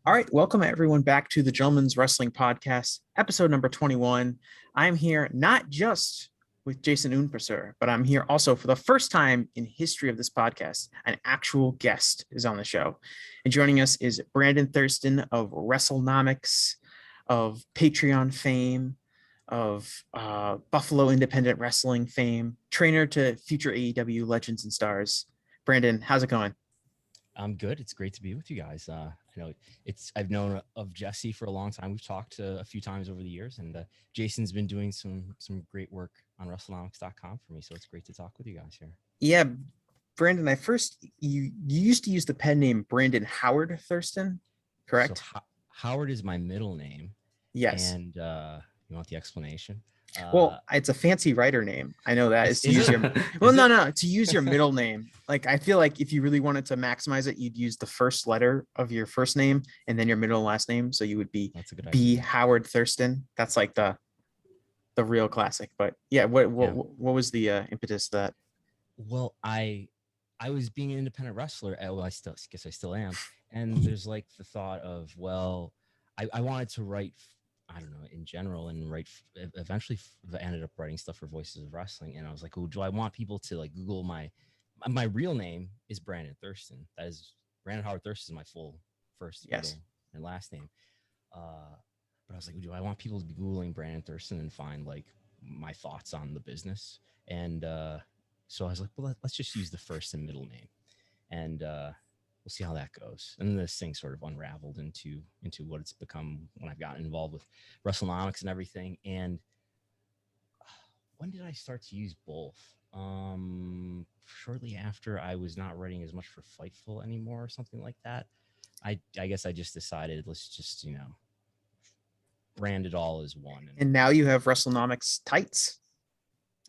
All right, welcome everyone back to the Gentleman's Wrestling Podcast, episode number 21. I'm here not just with Jason Ounpraseuth, but I'm here also for the first time in history of this podcast. An actual guest is on the show. And joining us is Brandon Thurston of Wrestlenomics, of Patreon fame, of Buffalo Independent Wrestling fame, trainer to future AEW legends and stars. Brandon, how's it going? I'm good. It's great to be with you guys. I've known of Jesse for a long time. We've talked a few times over the years, and Jason's been doing some great work on Wrestlenomics.com for me. So it's great to talk with you guys here. Yeah, Brandon, you used to use the pen name Brandon Howard Thurston, correct? So Howard is my middle name. Yes. And you want the explanation? Well, it's a fancy writer name. I know that is to use it? your well, no, to use your middle name. Like I feel like if you really wanted to maximize it, you'd use the first letter of your first name and then your middle and last name. So you would be B Howard Thurston. That's like the real classic. But yeah, what was the impetus of that? Well, I was being an independent wrestler. Well, I guess I still am. And there's like the thought of, well, I wanted to write, I don't know, in general, and eventually ended up writing stuff for Voices of Wrestling. And I was like, oh, do I want people to like Google my real name is Brandon Thurston. That is Brandon Howard Thurston is my full first, middle, and last name. But I was like, do I want people to be Googling Brandon Thurston and find like my thoughts on the business? And so I was like, well, let's just use the first and middle name. And we'll see how that goes. And this thing sort of unraveled into what it's become when I've gotten involved with Wrestlenomics and everything. And when did I start to use both? Shortly after I was not writing as much for Fightful anymore or something like that. I guess I just decided, let's just, brand it all as one. And now you have Wrestlenomics tights.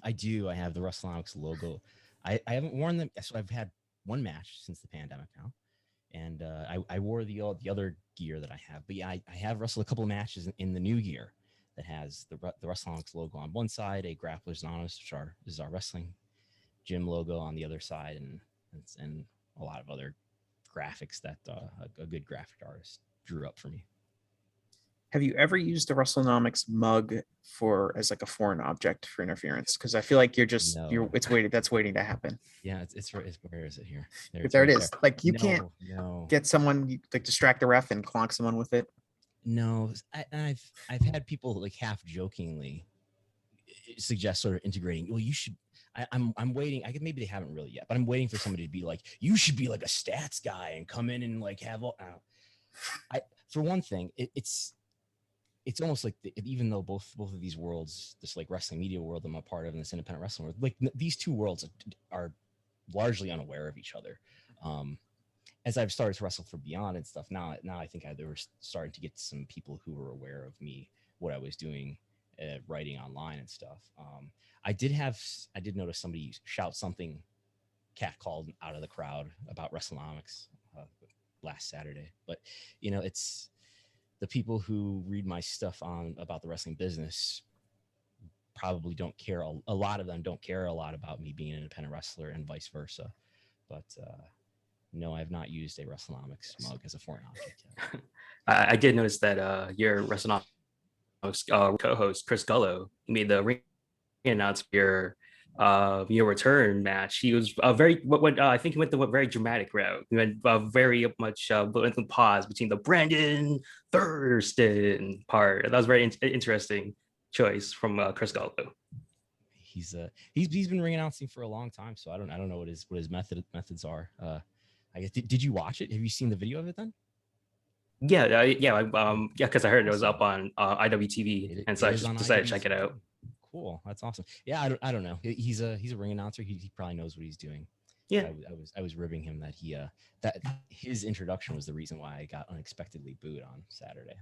I do. I have the Wrestlenomics logo. I haven't worn them. So I've had one match since the pandemic now. And I wore the other gear that I have. But yeah, I have wrestled a couple of matches in the new gear that has the Wrestlenomics logo on one side, a Grappler's Anonymous, which is our wrestling gym logo on the other side, and a lot of other graphics that a good graphic artist drew up for me. Have you ever used the Wrestlenomics mug as like a foreign object for interference? Because I feel like it's waiting to happen. Yeah, it's where is it here? There it is. There. Like you can't get someone like distract the ref and clonk someone with it. No, I've had people like half jokingly suggest sort of integrating. Well, you should. I'm waiting. I guess maybe they haven't really yet, but I'm waiting for somebody to be like, you should be like a stats guy and come in and like have all. For one thing, it's almost like even though both of these worlds, this like wrestling media world I'm a part of and this independent wrestling world, like these two worlds are largely unaware of each other. As I've started to wrestle for Beyond and stuff, now I think they were starting to get some people who were aware of me, what I was doing, writing online and stuff. I did notice somebody shout something catcalled out of the crowd about Wrestlenomics last Saturday, but it's the people who read my stuff about the wrestling business probably don't care. A lot of them don't care a lot about me being an independent wrestler and vice versa. But no, I have not used a Wrestlenomics mug as a foreign object yet. I did notice that your Wrestlenomics co-host Chris Gullo made the ring announcement for your return match. He was I think he went the very dramatic route. He went very much went the pause between the Brandon Thurston part. That was very interesting choice from Chris Gullo. He's been ring announcing for a long time, so I don't know what his methods are. I guess did you watch it? Have you seen the video of it then? Yeah, because I heard it was up on IWTV, and so I just decided to check it out. Cool, that's awesome. Yeah, I don't know. He's a ring announcer. He probably knows what he's doing. Yeah, I was ribbing him that that his introduction was the reason why I got unexpectedly booed on Saturday.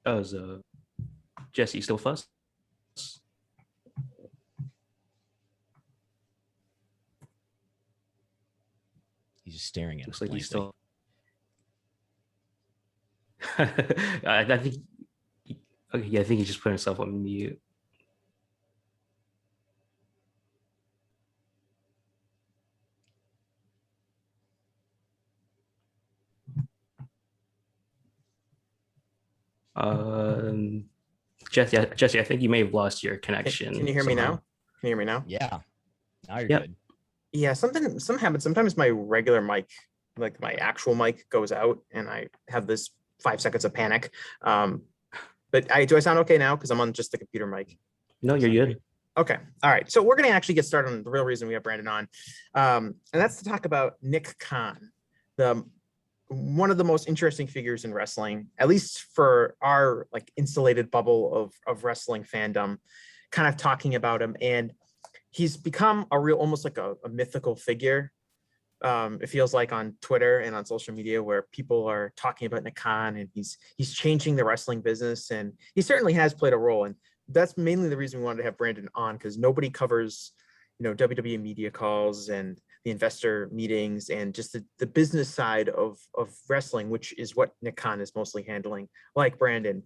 Was Jesse still fuss? He's just staring at us. Looks like he's still. I think. Okay, yeah, I think he just put himself on mute. Um, Jesse, I think you may have lost your connection. Can you hear me somehow. now? Can you hear me now? Yeah, now you're Yep. good. Yeah, something happens. Sometimes my regular mic, like my actual mic, goes out, and I have this 5 seconds of panic. But do I sound okay now? Because I'm on just the computer mic. No, you're good. Okay. All right. So we're going to actually get started on the real reason we have Brandon on. And that's to talk about Nick Khan, one of the most interesting figures in wrestling, at least for our like insulated bubble of wrestling fandom, kind of talking about him. And he's become a real, almost like a mythical figure. It feels like on Twitter and on social media where people are talking about Nick Khan, and he's changing the wrestling business, and he certainly has played a role. And that's mainly the reason we wanted to have Brandon on, because nobody covers, WWE media calls and the investor meetings and just the business side of wrestling, which is what Nick Khan is mostly handling, like Brandon.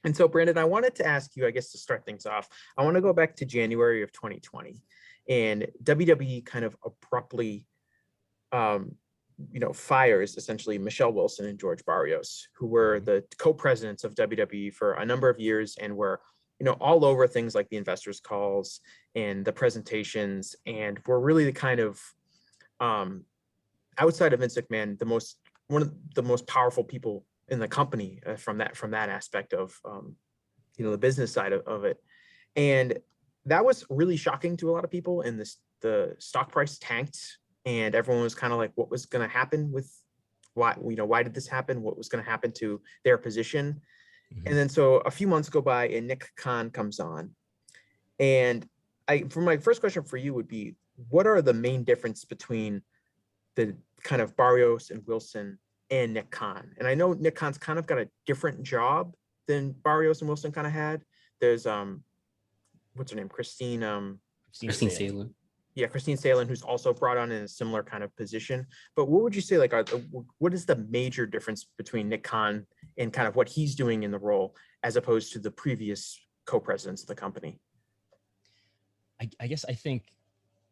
And so, Brandon, I wanted to ask you, I guess, to start things off, I want to go back to January of 2020, and WWE kind of abruptly fires essentially Michelle Wilson and George Barrios, who were the co-presidents of WWE for a number of years and were, all over things like the investors calls and the presentations, and were really the kind of outside of Vince McMahon, one of the most powerful people in the company from that aspect of the business side of it. And that was really shocking to a lot of people, and the stock price tanked, and everyone was kind of like, what was going to happen with why did this happen? What was going to happen to their position? And then so a few months go by and Nick Khan comes on. And for my first question for you would be, what are the main difference between the kind of Barrios and Wilson and Nick Khan? And I know Nick Khan's kind of got a different job than Barrios and Wilson kind of had. There's what's her name? Christine Salen. Yeah, Christine Salen, who's also brought on in a similar kind of position. But what would you say, like, what is the major difference between Nick Khan and kind of what he's doing in the role as opposed to the previous co-presidents of the company? I guess I think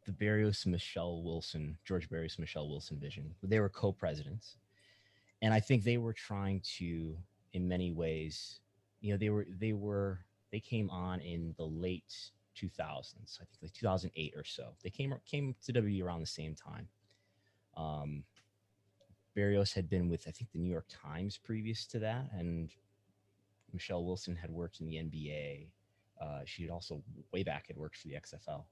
the George Barrios, Michelle Wilson vision, they were co-presidents. And I think they were trying to, in many ways, they came on in the late 2000s, I think like 2008 or so. They came to WWE around the same time. Barrios had been with, I think, the New York Times previous to that, and Michelle Wilson had worked in the NBA. She had also way back had worked for the XFL.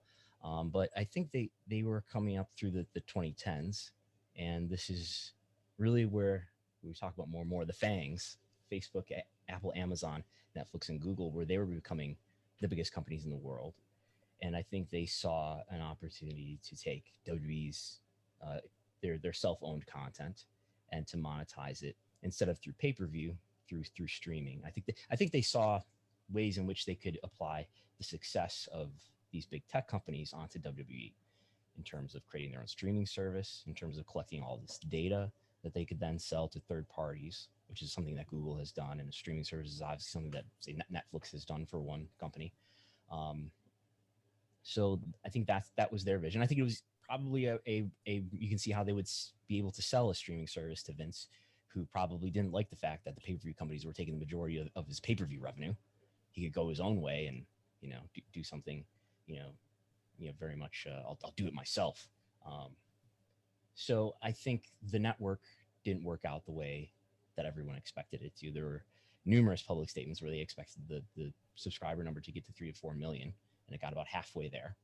But I think they were coming up through the 2010s, and this is really where we talk about more and more the FANGs, Facebook, Apple, Amazon, Netflix, and Google, where they were becoming the biggest companies in the world. And I think they saw an opportunity to take WWE's their self-owned content and to monetize it instead of through pay-per-view, through streaming. I think they saw ways in which they could apply the success of these big tech companies onto WWE in terms of creating their own streaming service, in terms of collecting all this data that they could then sell to third parties, which is something that Google has done, and the streaming service is obviously something that, say, Netflix has done for one company. So I think that was their vision. I think it was probably a you can see how they would be able to sell a streaming service to Vince, who probably didn't like the fact that the pay-per-view companies were taking the majority of his pay-per-view revenue. He could go his own way and do something very much I'll do it myself. So I think the network didn't work out the way that everyone expected it to. There were numerous public statements where they expected the subscriber number to get to 3 to 4 million, and it got about halfway there.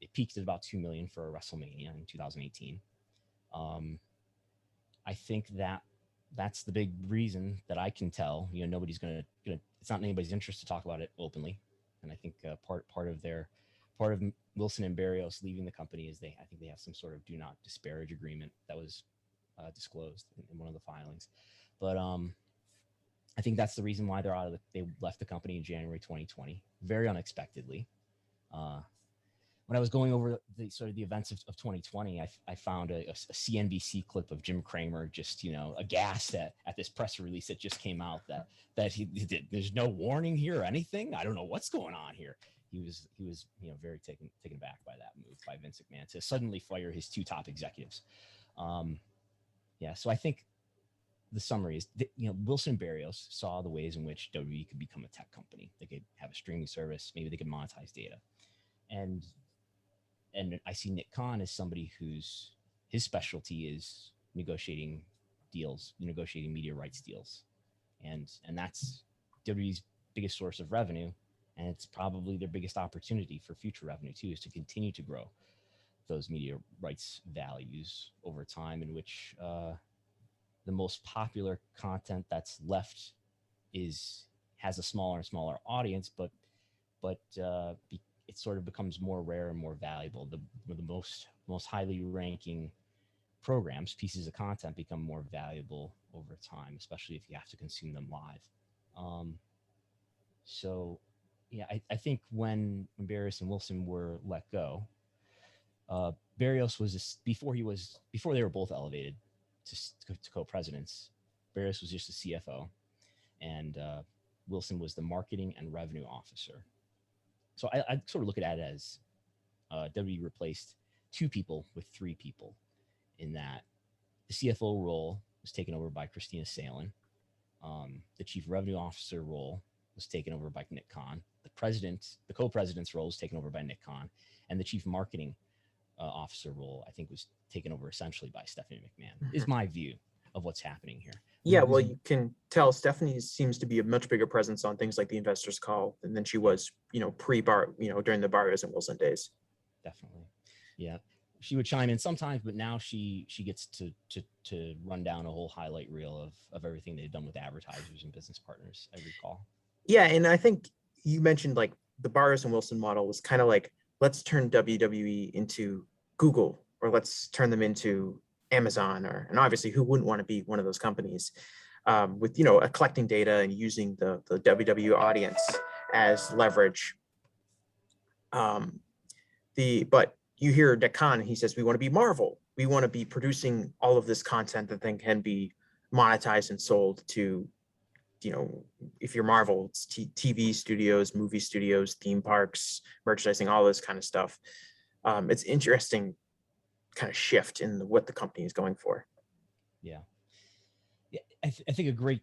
It peaked at about 2 million for a WrestleMania in 2018. I think that's the big reason that I can tell. Nobody's gonna. It's not in anybody's interest to talk about it openly, and I think part of Wilson and Barrios leaving the company is I think they have some sort of do not disparage agreement that was disclosed in one of the filings. But I think that's the reason why they left the company in January 2020, very unexpectedly. When I was going over the events of 2020, I found a CNBC clip of Jim Cramer just aghast at this press release that just came out that he did. There's no warning here or anything. I don't know what's going on here. He was very taken aback by that move by Vince McMahon to suddenly fire his two top executives. So I think the summary is, Wilson and Barrios saw the ways in which WWE could become a tech company. They could have a streaming service. Maybe they could monetize data. And I see Nick Khan as somebody his specialty is negotiating deals, negotiating media rights deals. And that's WWE's biggest source of revenue. And it's probably their biggest opportunity for future revenue too, is to continue to grow those media rights values over time, in which the most popular content that's left has a smaller and smaller audience, but it sort of becomes more rare and more valuable. The most highly ranking programs, pieces of content, become more valuable over time, especially if you have to consume them live. So yeah, I think when Barrios and Wilson were let go, Barrios was before they were both elevated to co-presidents. Barrios was just the CFO, and Wilson was the marketing and revenue officer. So I sort of look at it as WWE replaced two people with three people, in that the CFO role was taken over by Christina Salen. The chief revenue officer role was taken over by Nick Khan. The co-president's role was taken over by Nick Khan, and the chief marketing officer role, I think, was taken over essentially by Stephanie McMahon. Is my view of what's happening here. Yeah, well, you can tell Stephanie seems to be a much bigger presence on things like the investors call than she was, pre-bar, during the Barrios and Wilson days. Definitely. Yeah. She would chime in sometimes, but now she gets to run down a whole highlight reel of everything they've done with advertisers and business partners, I recall. Yeah, and I think you mentioned like the Barrios and Wilson model was kind of like, let's turn WWE into Google, or let's turn them into Amazon, and obviously who wouldn't want to be one of those companies, with collecting data and using the WWE audience as leverage. But you hear Nick Khan, he says, we want to be Marvel. We want to be producing all of this content that then can be monetized and sold to, if you're Marvel, it's TV studios, movie studios, theme parks, merchandising, all this kind of stuff. It's interesting kind of shift in what the company is going for. Yeah. I think a great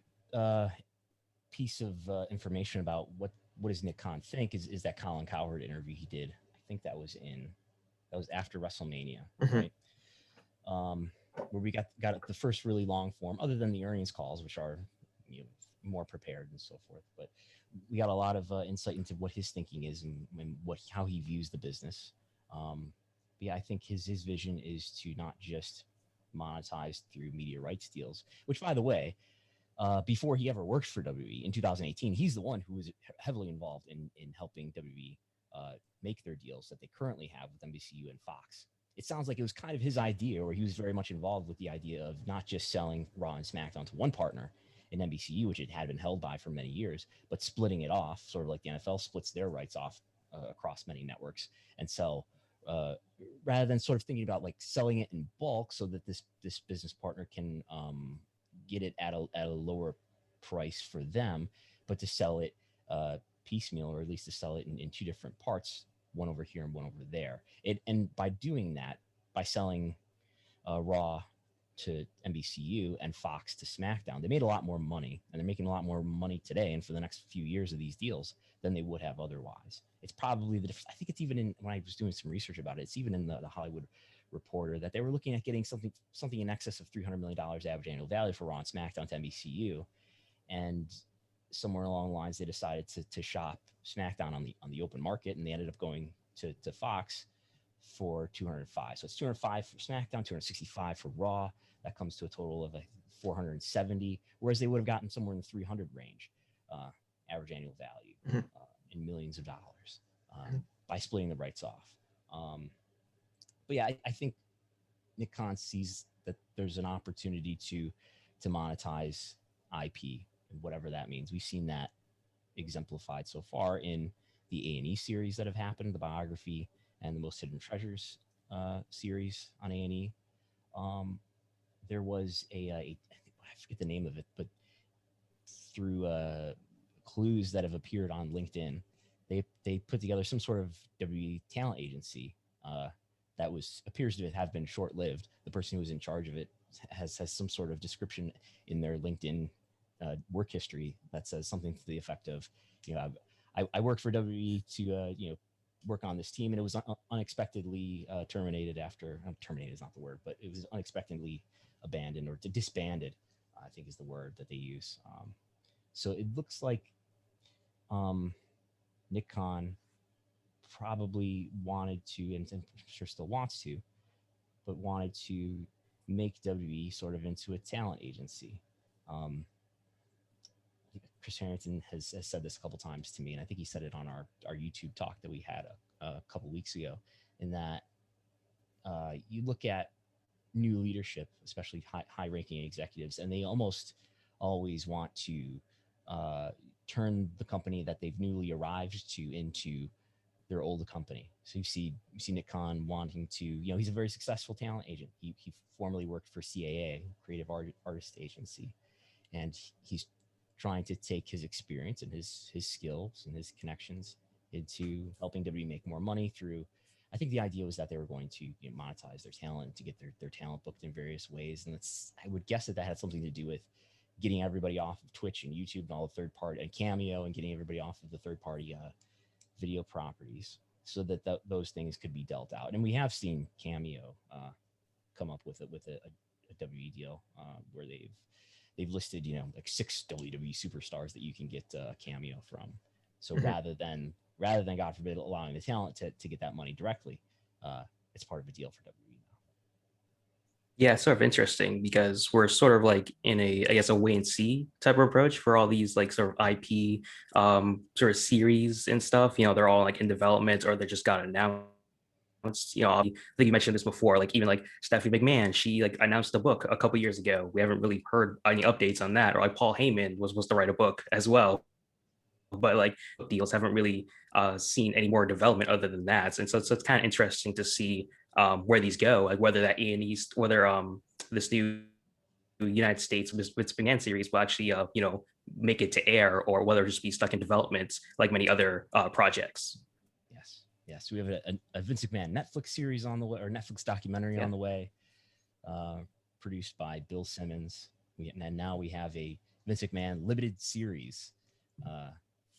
piece of information about what does Nick Khan think is that Colin Cowherd interview he did. I think that was after WrestleMania, right? Where we got the first really long form, other than the earnings calls, which are more prepared and so forth. But we got a lot of insight into what his thinking is and how he views the business. Yeah, I think his vision is to not just monetize through media rights deals, which, by the way, before he ever worked for WWE in 2018, he's the one who was heavily involved in helping WWE make their deals that they currently have with NBCU and Fox. It sounds like it was kind of his idea, or he was very much involved with the idea of not just selling Raw and SmackDown to one partner in NBCU, which it had been held by for many years, but splitting it off, sort of like the NFL splits their rights off across many networks, and sell, rather than sort of thinking about like selling it in bulk so that this business partner can get it at a lower price for them, but to sell it piecemeal, or at least to sell it in two different parts, one over here and one over there. And by doing that, by selling Raw to NBCU and Fox to SmackDown, they made a lot more money, and they're making a lot more money today and for the next few years of these deals than they would have otherwise. It's probably I think it's even in, when I was doing some research about it, it's even in the Hollywood Reporter, that they were looking at getting something in excess of $300 million average annual value for Raw and SmackDown to NBCU, and somewhere along the lines they decided to shop SmackDown on the open market, and they ended up going to Fox for 205. So it's 205 for SmackDown, 265 for Raw. That comes to a total of 470, whereas they would have gotten somewhere in the 300 range average annual value in millions of dollars by splitting the rights off. But yeah, I think Nick Khan sees that there's an opportunity to monetize IP, and whatever that means. We've seen that exemplified so far in the A&E series that have happened, the biography and the Most Hidden Treasures series on A&E. There was I forget the name of it, but through clues that have appeared on LinkedIn, they put together some sort of WWE talent agency that appears to have been short-lived. The person who was in charge of it has some sort of description in their LinkedIn work history that says something to the effect of, I worked for WWE to work on this team, and it was unexpectedly terminated after. Terminated is not the word, but it was unexpectedly abandoned or disbanded, I think is the word that they use. So it looks like Nick Khan probably wanted to, and I'm sure still wants to, but wanted to make WWE sort of into a talent agency. Chris Harrington has said this a couple times to me, and I think he said it on our YouTube talk that we had a couple weeks ago, in that you look at new leadership, especially high-ranking executives, and they almost always want to turn the company that they've newly arrived to into their old company. So you see Nick Khan wanting to, he's a very successful talent agent. He formerly worked for CAA, Creative Artist Agency, and he's trying to take his experience and his skills and his connections into helping WWE make more money through. I think the idea was that they were going to monetize their talent, to get their talent booked in various ways, and I would guess that had something to do with getting everybody off of Twitch and YouTube and all the third party and Cameo, and getting everybody off of the third party video properties, so that those things could be dealt out. And we have seen Cameo come up with a WWE deal where they've listed like 6 WWE superstars that you can get Cameo from. So rather than God forbid allowing the talent to get that money directly, it's part of a deal for WWE now. Yeah, it's sort of interesting because we're sort of like in a wait and see type of approach for all these like sort of IP sort of series and stuff. They're all like in development, or they just got announced. I think you mentioned this before, like even like Stephanie McMahon, she like announced a book a couple years ago. We haven't really heard any updates on that. Or like Paul Heyman was to write a book as well, but like deals haven't really seen any more development other than that. And so it's kind of interesting to see where these go, like whether that East, whether this new United States Vince McMahon series will actually make it to air, or whether it'll just be stuck in development like many other projects. Yes, we have a Vince McMahon Netflix series on the way, or Netflix documentary on the way, produced by Bill Simmons. And now we have a Vince McMahon limited series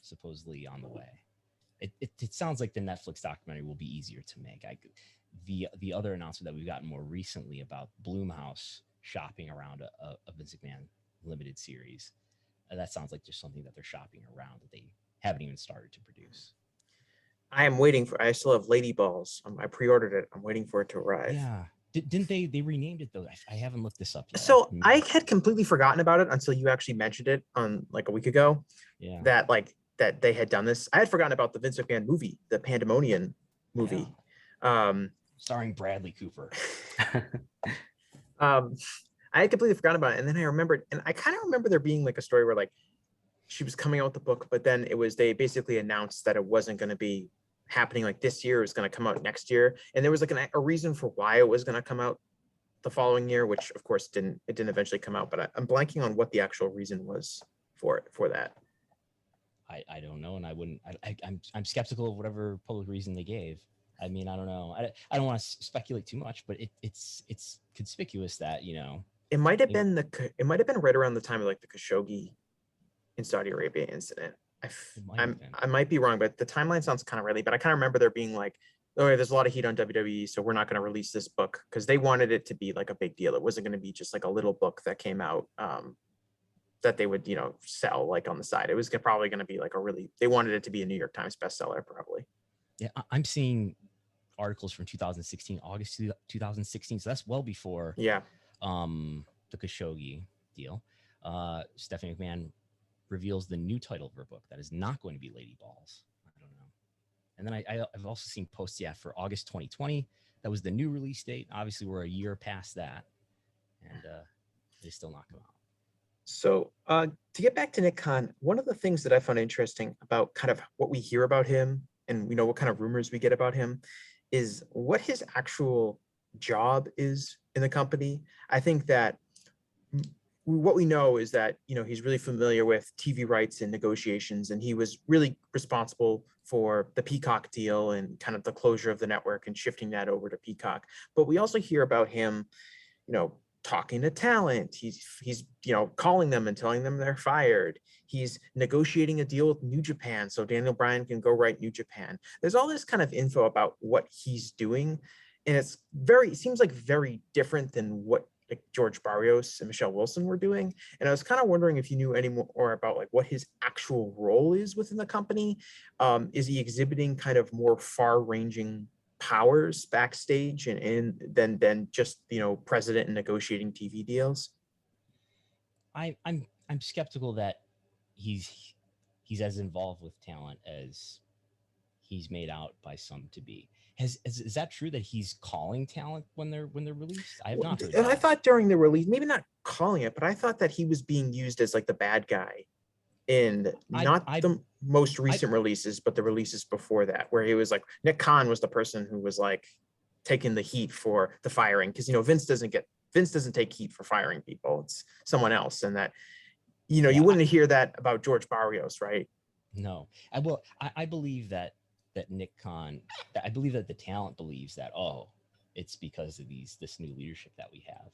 supposedly on the way. It sounds like the Netflix documentary will be easier to make. The other announcement that we've gotten more recently about Blumhouse shopping around a Vince McMahon limited series, that sounds like just something that they're shopping around that they haven't even started to produce. I still have Lady Balls. I pre-ordered it. I'm waiting for it to arrive. Yeah. Didn't they renamed it though? I haven't looked this up yet. So I had completely forgotten about it until you actually mentioned it on like a week ago. Yeah. That they had done this. I had forgotten about the Vince McMahon movie, the Pandemonium movie. Yeah. Starring Bradley Cooper. I had completely forgotten about it. And then I remembered, and I kind of remember there being like a story where like she was coming out with the book, but then they basically announced that it wasn't going to be happening like this year. It was going to come out next year. And there was like a reason for why it was going to come out the following year, which of course didn't eventually come out, but I'm blanking on what the actual reason was for that. I don't know. And I wouldn't, I'm skeptical of whatever public reason they gave. I mean, I don't know. I don't want to speculate too much, but it's conspicuous that, it might have been right around the time of like the Khashoggi in Saudi Arabia incident. I might be wrong, but the timeline sounds kind of right. But I kind of remember there being like, oh, yeah, there's a lot of heat on WWE, so we're not going to release this book, because they wanted it to be like a big deal. It wasn't going to be just like a little book that came out that they would, sell like on the side. It was probably going to be like they wanted it to be a New York Times bestseller, probably. Yeah, I'm seeing articles from 2016, August 2016. So that's well before the Khashoggi deal. Stephanie McMahon reveals the new title of her book that is not going to be Lady Balls. I don't know. And then I've also seen posts for August 2020. That was the new release date. Obviously, we're a year past that, and it's still not come out. So to get back to Nick Khan, one of the things that I found interesting about kind of what we hear about him, and what kind of rumors we get about him, is what his actual job is in the company. I think that what we know is that, he's really familiar with TV rights and negotiations, and he was really responsible for the Peacock deal and kind of the closure of the network and shifting that over to Peacock. But we also hear about him, talking to talent. He's calling them and telling them they're fired. He's negotiating a deal with New Japan so Daniel Bryan can go write New Japan. There's all this kind of info about what he's doing, and it seems like very different than what like George Barrios and Michelle Wilson were doing. And I was kind of wondering if you knew any more about like what his actual role is within the company. Is he exhibiting kind of more far-ranging powers backstage and than just president and negotiating TV deals? I'm skeptical that he's as involved with talent as he's made out by some to be. Is that true that he's calling talent when they're released? I have not heard that. I thought during the release, maybe not calling it, but I thought that he was being used as like the bad guy in the most recent releases, but the releases before that, where he was like Nick Khan was the person who was like taking the heat for the firing, because Vince doesn't take heat for firing people. It's someone else, and that you wouldn't hear that about George Barrios, right? No, I believe that Nick Khan, I believe that the talent believes that, it's because of this new leadership that we have,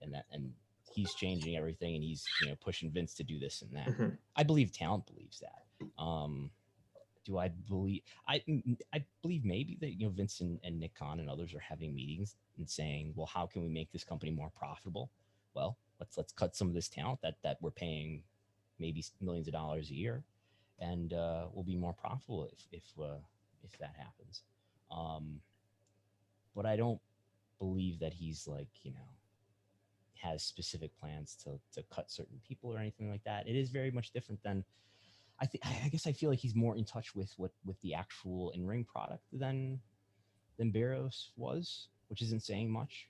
and he's changing everything, and he's pushing Vince to do this and that. Mm-hmm. I believe talent believes that. Do I believe? I believe maybe that Vince and Nick Khan and others are having meetings and saying, well, how can we make this company more profitable? Well, let's cut some of this talent that we're paying maybe millions of dollars a year, and we'll be more profitable if that happens. But I don't believe that he's like has specific plans to cut certain people or anything like that. It is very much different than I guess I feel like he's more in touch with the actual in-ring product than Barrios was, which isn't saying much.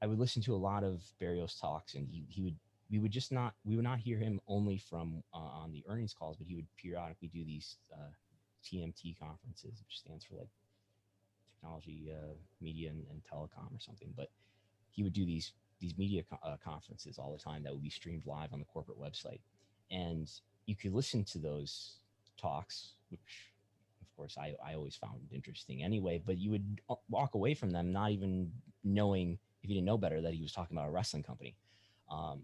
I would listen to a lot of Barrios talks, and we would not hear him only from on the earnings calls, but he would periodically do these TMT conferences, which stands for like technology, media, and telecom or something. But he would do these media conferences all the time that would be streamed live on the corporate website, and you could listen to those talks, which of course I always found interesting anyway. But you would walk away from them not even knowing, if you didn't know better, that he was talking about a wrestling company. And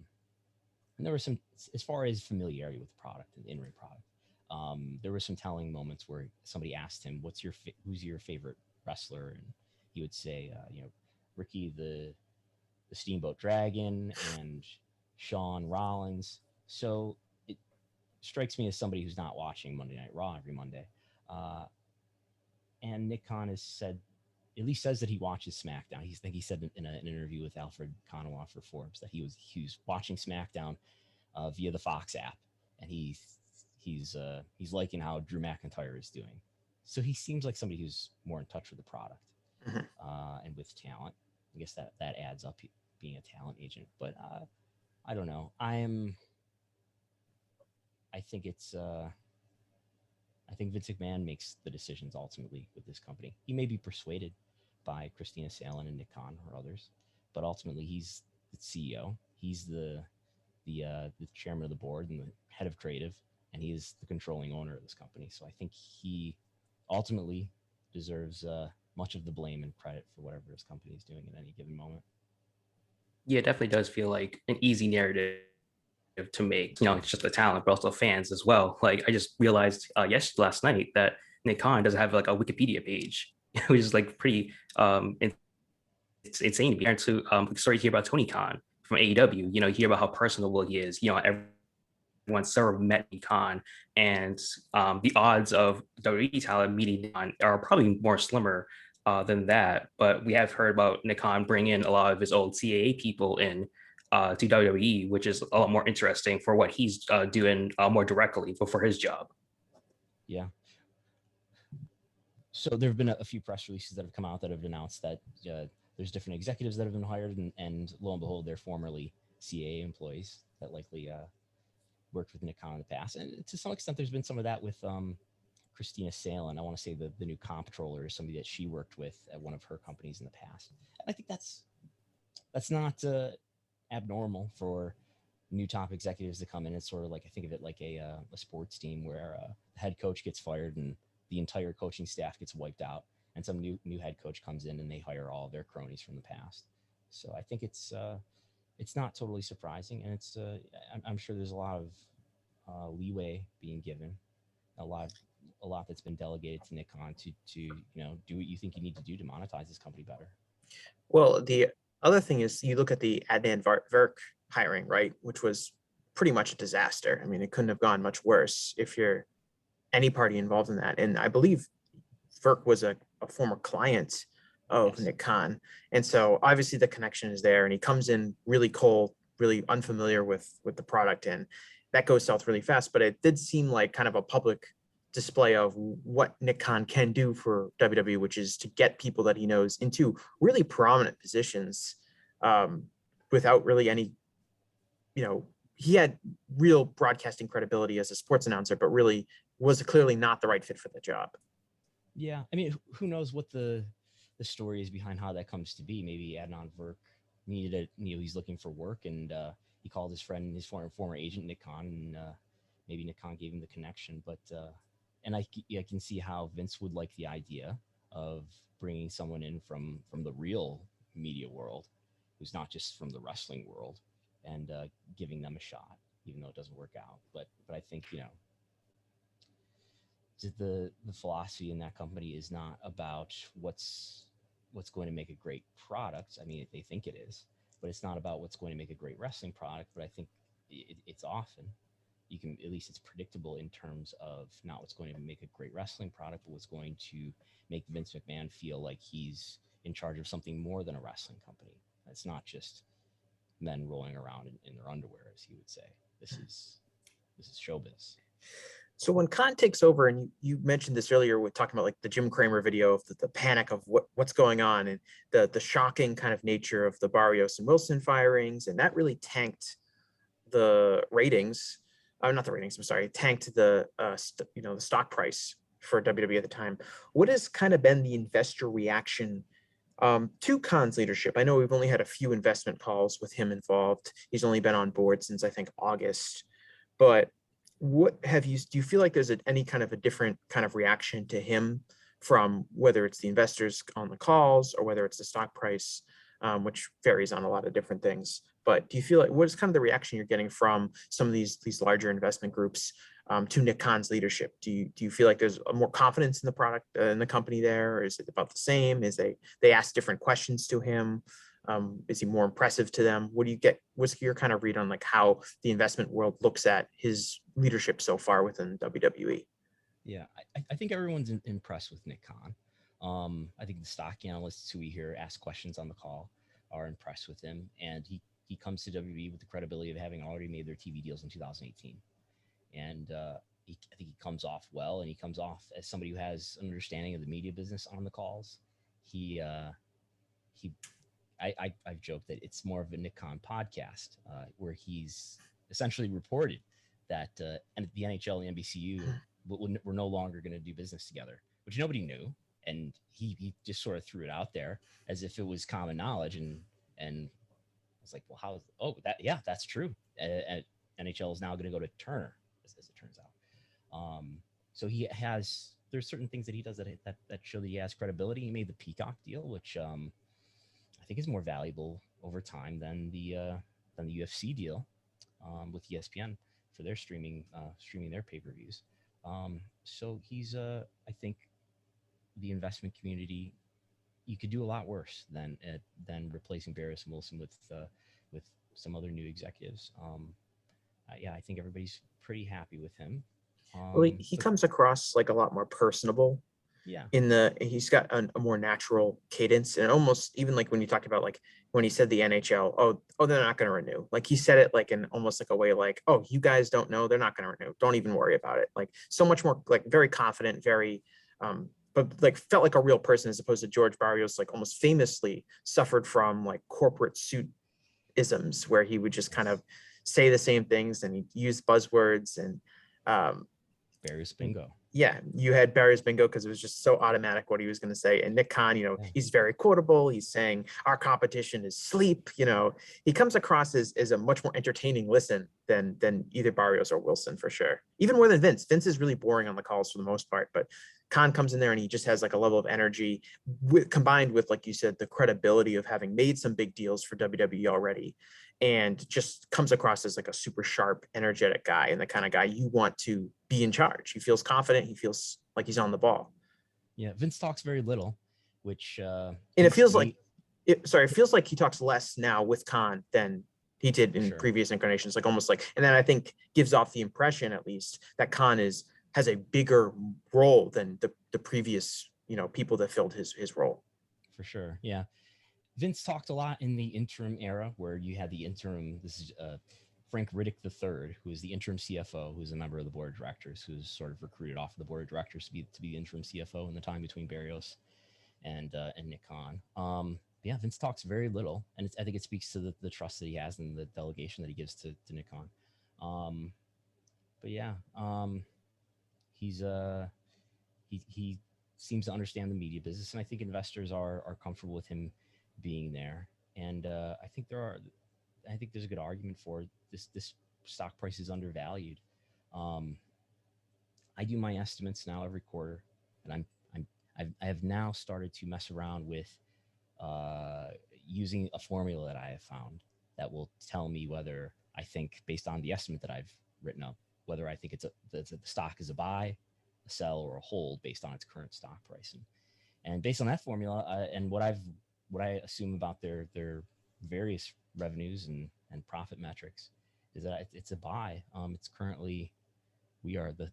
there were some, as far as familiarity with the product and the in-ring product, there were some telling moments where somebody asked him, who's your favorite wrestler? And he would say, Ricky the Steamboat Dragon and Shawn Rollins. So it strikes me as somebody who's not watching Monday Night Raw every Monday. And Nick Khan has said, at least says that he watches SmackDown. He said in an interview with Alfred Konuwa for Forbes that he was watching SmackDown via the Fox app, and he's liking how Drew McIntyre is doing. So he seems like somebody who's more in touch with the product and with talent. I guess that adds up, being a talent agent. But I don't know. I think Vince McMahon makes the decisions ultimately with this company. He may be persuaded by Christina Salen and Nick Khan or others, but ultimately he's the CEO. He's the chairman of the board and the head of creative, and he is the controlling owner of this company. So I think he ultimately deserves much of the blame and credit for whatever his company is doing at any given moment. Yeah, it definitely does feel like an easy narrative to make. It's just the talent, but also fans as well. Like I just realized last night that Nick Khan doesn't have like a Wikipedia page, which is like pretty it's insane to me. And to story here about Tony Khan from AEW, you hear about how personable he is. Everyone's sort of met Nick Khan, and the odds of WWE talent meeting Khan are probably more slimmer than that. But we have heard about Nick Khan bring in a lot of his old CAA people in to WWE, which is a lot more interesting for what he's doing more directly for his job. Yeah. So there have been a few press releases that have come out that have announced that there's different executives that have been hired, and lo and behold, they're formerly CAA employees that likely worked with Nick Khan in the past. And to some extent, there's been some of that with Christina Salen. I want to say the new comptroller is somebody that she worked with at one of her companies in the past. And I think that's not abnormal for new top executives to come in. It's sort of like, I think of it like a sports team where the head coach gets fired and the entire coaching staff gets wiped out, and some new head coach comes in and they hire all their cronies from the past. So I think it's not totally surprising, and I'm sure there's a lot of leeway being given, a lot that's been delegated to Nick Khan to do what you think you need to do to monetize this company better. Well, the other thing is you look at the Adnan Virk hiring, right, which was pretty much a disaster. I mean, it couldn't have gone much worse if you're any party involved in that. And I believe Virk was a former client of Yes. Nick Khan. And so obviously the connection is there, and he comes in really cold, really unfamiliar with the product, and that goes south really fast. But it did seem like kind of a public display of what Nick Khan can do for WWE, which is to get people that he knows into really prominent positions without really any, he had real broadcasting credibility as a sports announcer, but really was clearly not the right fit for the job. Yeah, I mean, who knows what the story is behind how that comes to be? Maybe Adnan Virk needed he's looking for work, and he called his friend, his former agent Nick Khan, and maybe Nick Khan gave him the connection. But and I can see how Vince would like the idea of bringing someone in from the real media world, who's not just from the wrestling world, and giving them a shot, even though it doesn't work out. But I think the philosophy in that company is not about what's going to make a great product. I mean, they think it is, but it's not about what's going to make a great wrestling product. But I think it's often, you can, at least it's predictable in terms of not what's going to make a great wrestling product, but what's going to make Vince McMahon feel like he's in charge of something more than a wrestling company. It's not just men rolling around in their underwear, as he would say. This is showbiz. So when Khan takes over, and you mentioned this earlier with talking about like the Jim Cramer video of the panic of what's going on, and the shocking kind of nature of the Barrios and Wilson firings, and that really tanked the ratings. Not the ratings, I'm sorry, tanked the the stock price for WWE at the time. What has kind of been the investor reaction to Khan's leadership? I know we've only had a few investment calls with him involved. He's only been on board since I think August, but do you feel like there's any kind of a different kind of reaction to him from whether it's the investors on the calls or whether it's the stock price, which varies on a lot of different things? But do you feel like, what is kind of the reaction you're getting from some of these larger investment groups to Nick Khan's leadership? Do you feel like there's more confidence in the product, in the company there? Or is it about the same? They ask different questions to him? Is he more impressive to them? What do you get? What's your kind of read on like how the investment world looks at his leadership so far within WWE? Yeah, I think everyone's impressed with Nick Khan. I think the stock analysts who we hear ask questions on the call are impressed with him, and he comes to WWE with the credibility of having already made their TV deals in 2018, and I think he comes off well, and he comes off as somebody who has an understanding of the media business on the calls. I've joked that it's more of a Nick Khan podcast, where he's essentially reported that the NHL and the NBCU were no longer going to do business together, which nobody knew, and he just sort of threw it out there as if it was common knowledge, and I was like, well, that's true. NHL is now going to go to Turner, as it turns out. So there's certain things that he does that show that he has credibility. He made the Peacock deal, which I think is more valuable over time than the UFC deal with ESPN for their streaming their pay-per-views. So he's I think the investment community, you could do a lot worse than replacing Barrios and Wilson with some other new executives. I think everybody's pretty happy with him. Well, he comes across like a lot more personable. Yeah. He's got a more natural cadence, and almost even like when you talked about like when he said the NHL, oh, they're not going to renew. Like he said it like in almost like a way like, oh, you guys don't know, they're not going to renew. Don't even worry about it. Like so much more like very confident, very, but like felt like a real person, as opposed to George Barrios, like almost famously suffered from like corporate suit isms, where he would just kind of say the same things and he'd use buzzwords and Barrios bingo. yeah, you had Barrios bingo because it was just so automatic what he was going to say. And Nick Khan, Yeah. he's very quotable. He's saying our competition is sleep. He comes across as a much more entertaining listen than either Barrios or Wilson for sure. Even more than Vince. Vince is really boring on the calls for the most part, but Khan comes in there and he just has like a level of energy combined with, like you said, the credibility of having made some big deals for WWE already, and just comes across as like a super sharp, energetic guy and the kind of guy you want to be in charge. He feels confident. He feels like he's on the ball. Yeah, Vince talks very little, which and it feels like it feels like he talks less now with Khan than he did in previous incarnations, like almost like, and then I think gives off the impression at least that Khan has a bigger role than the previous people that filled his role. For sure. Yeah. Vince talked a lot in the interim era where you had the interim, this is Frank Riddick III, who is the interim CFO, who's a member of the board of directors, who's sort of recruited off of the board of directors to be the interim CFO in the time between Barrios and Nick Khan. Yeah, Vince talks very little, and I think it speaks to the trust that he has and the delegation that he gives to Nick Khan. But yeah, he's he seems to understand the media business, and I think investors are comfortable with him being there. And I think there's a good argument for this stock price is undervalued. I do my estimates now every quarter, and I have now started to mess around with using a formula that I have found that will tell me whether I think, based on the estimate that I've written up, whether I think the stock is a buy, a sell, or a hold based on its current stock price. And based on that formula and what I assume about their various revenues and profit metrics is that it's a buy. It's currently, the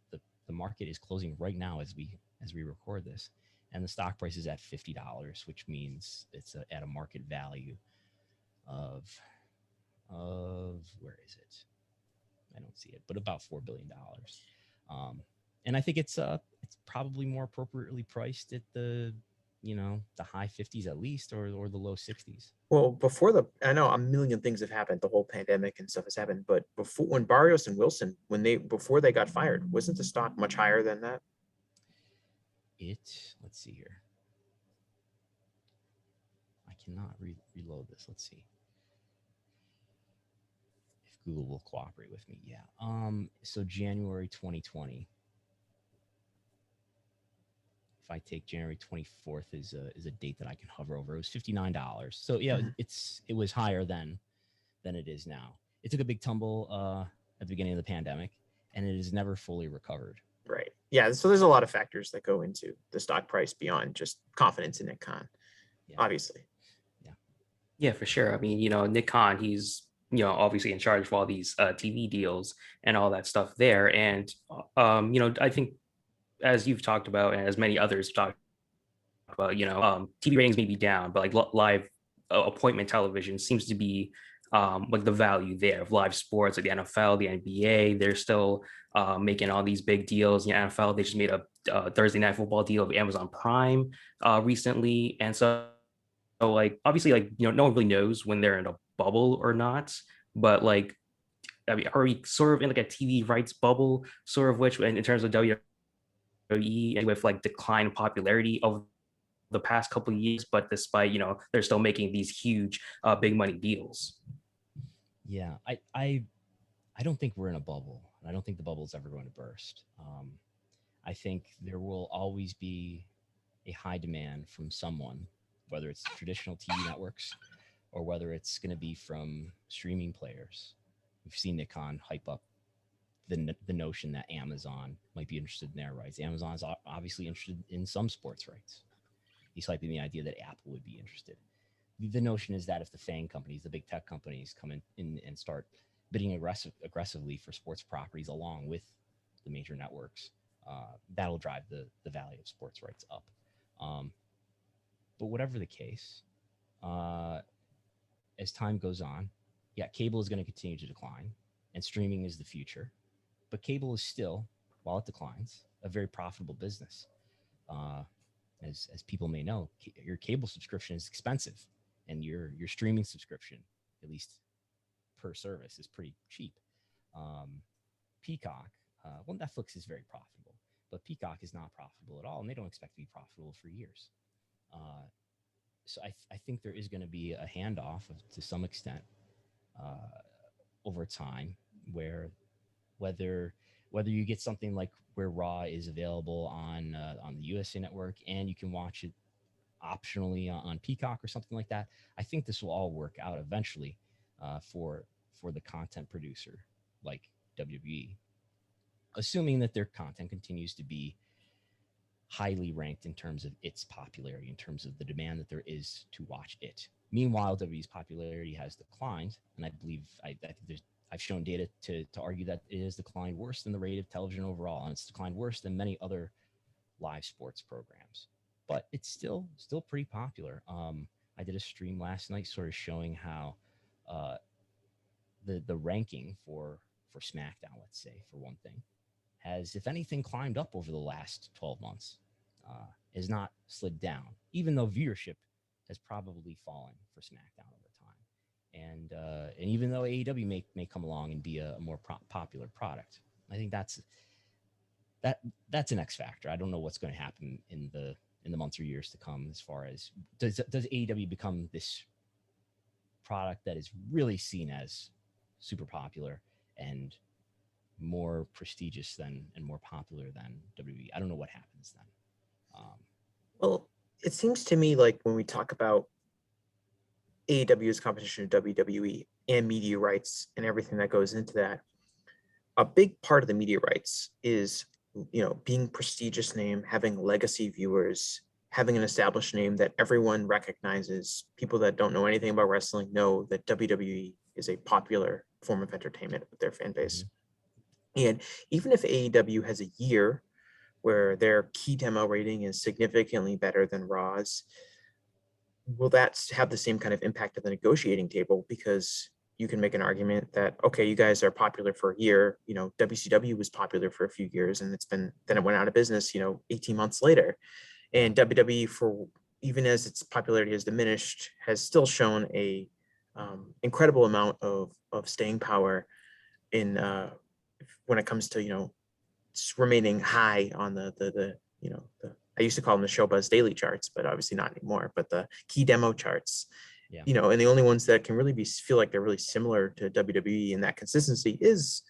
market is closing right now as we record this, and the stock price is at $50, which means it's at a market value of where is it? I don't see it, but about $4 billion. And I think it's probably more appropriately priced at the high 50s at least, or the low 60s. Well, I know a million things have happened. The whole pandemic and stuff has happened, but when Barrios and Wilson, before they got fired, wasn't the stock much higher than that? Let's see here. I cannot reload this. Let's see if Google will cooperate with me. Yeah. So January 2020. If I take January 24th is a date that I can hover over, it was $59. So yeah, it was higher then than it is now. It took a big tumble at the beginning of the pandemic, and it has never fully recovered. Right. Yeah. So there's a lot of factors that go into the stock price beyond just confidence in Nick Khan, obviously. Yeah. Yeah, for sure. I mean, Nick Khan, he's obviously in charge of all these TV deals and all that stuff there, and I think, as you've talked about, and as many others talked about, TV ratings may be down, but like live appointment television seems to be like the value there of live sports, like the NFL, the NBA. They're still making all these big deals. The NFL, they just made a Thursday Night Football deal with Amazon Prime recently, and so like obviously, like no one really knows when they're in a bubble or not, but like, I mean, are we sort of in like a TV rights bubble, sort of, which in terms of WWE, and with like decline in popularity over the past couple of years, but despite they're still making these huge big money deals. Yeah, I don't think we're in a bubble. I don't think the bubble is ever going to burst. I think there will always be a high demand from someone, whether it's traditional TV networks or whether it's going to be from streaming players. We've seen Nick Khan hype up the notion that Amazon might be interested in their rights. Amazon is obviously interested in some sports rights. He's hyping the idea that Apple would be interested. The notion is that if the FANG companies, the big tech companies, come in and start bidding aggressively for sports properties along with the major networks, that'll drive the value of sports rights up. But whatever the case, as time goes on, yeah, cable is going to continue to decline, and streaming is the future. But cable is still, while it declines, a very profitable business. As people may know, your cable subscription is expensive, and your streaming subscription, at least per service, is pretty cheap. Peacock, well, Netflix is very profitable, but Peacock is not profitable at all, and they don't expect to be profitable for years. So I think there is going to be a handoff to some extent over time, where whether you get something like where Raw is available on the USA Network and you can watch it optionally on Peacock or something like that, I think this will all work out eventually for the content producer like WWE, assuming that their content continues to be highly ranked in terms of its popularity, in terms of the demand that there is to watch it. Meanwhile, WWE's popularity has declined, and I believe I think I've shown data to argue that it has declined worse than the rate of television overall, and it's declined worse than many other live sports programs. But it's still pretty popular. I did a stream last night, sort of showing how the ranking for SmackDown, let's say, for one thing, has, if anything, climbed up over the last 12 months. Is not slid down, even though viewership has probably fallen for SmackDown over time. And even though AEW may come along and be a more popular product, I think that's an X factor. I don't know what's going to happen in the months or years to come, as far as does AEW become this product that is really seen as super popular and more prestigious than and more popular than WWE. I don't know what happens then. Well, it seems to me like when we talk about AEW's competition to WWE and media rights and everything that goes into that, a big part of the media rights is, being prestigious name, having legacy viewers, having an established name that everyone recognizes. People that don't know anything about wrestling know that WWE is a popular form of entertainment with their fan base. Mm-hmm. And even if AEW has a year where their key demo rating is significantly better than Raw's, will that have the same kind of impact at the negotiating table? Because you can make an argument that, okay, you guys are popular for a year. WCW was popular for a few years, and then it went out of business, 18 months later. And WWE, for even as its popularity has diminished, has still shown a incredible amount of staying power in when it comes to remaining high on the I used to call them the Showbuzz daily charts, but obviously not anymore. But the key demo charts, and the only ones that can really feel like they're really similar to WWE in that consistency is,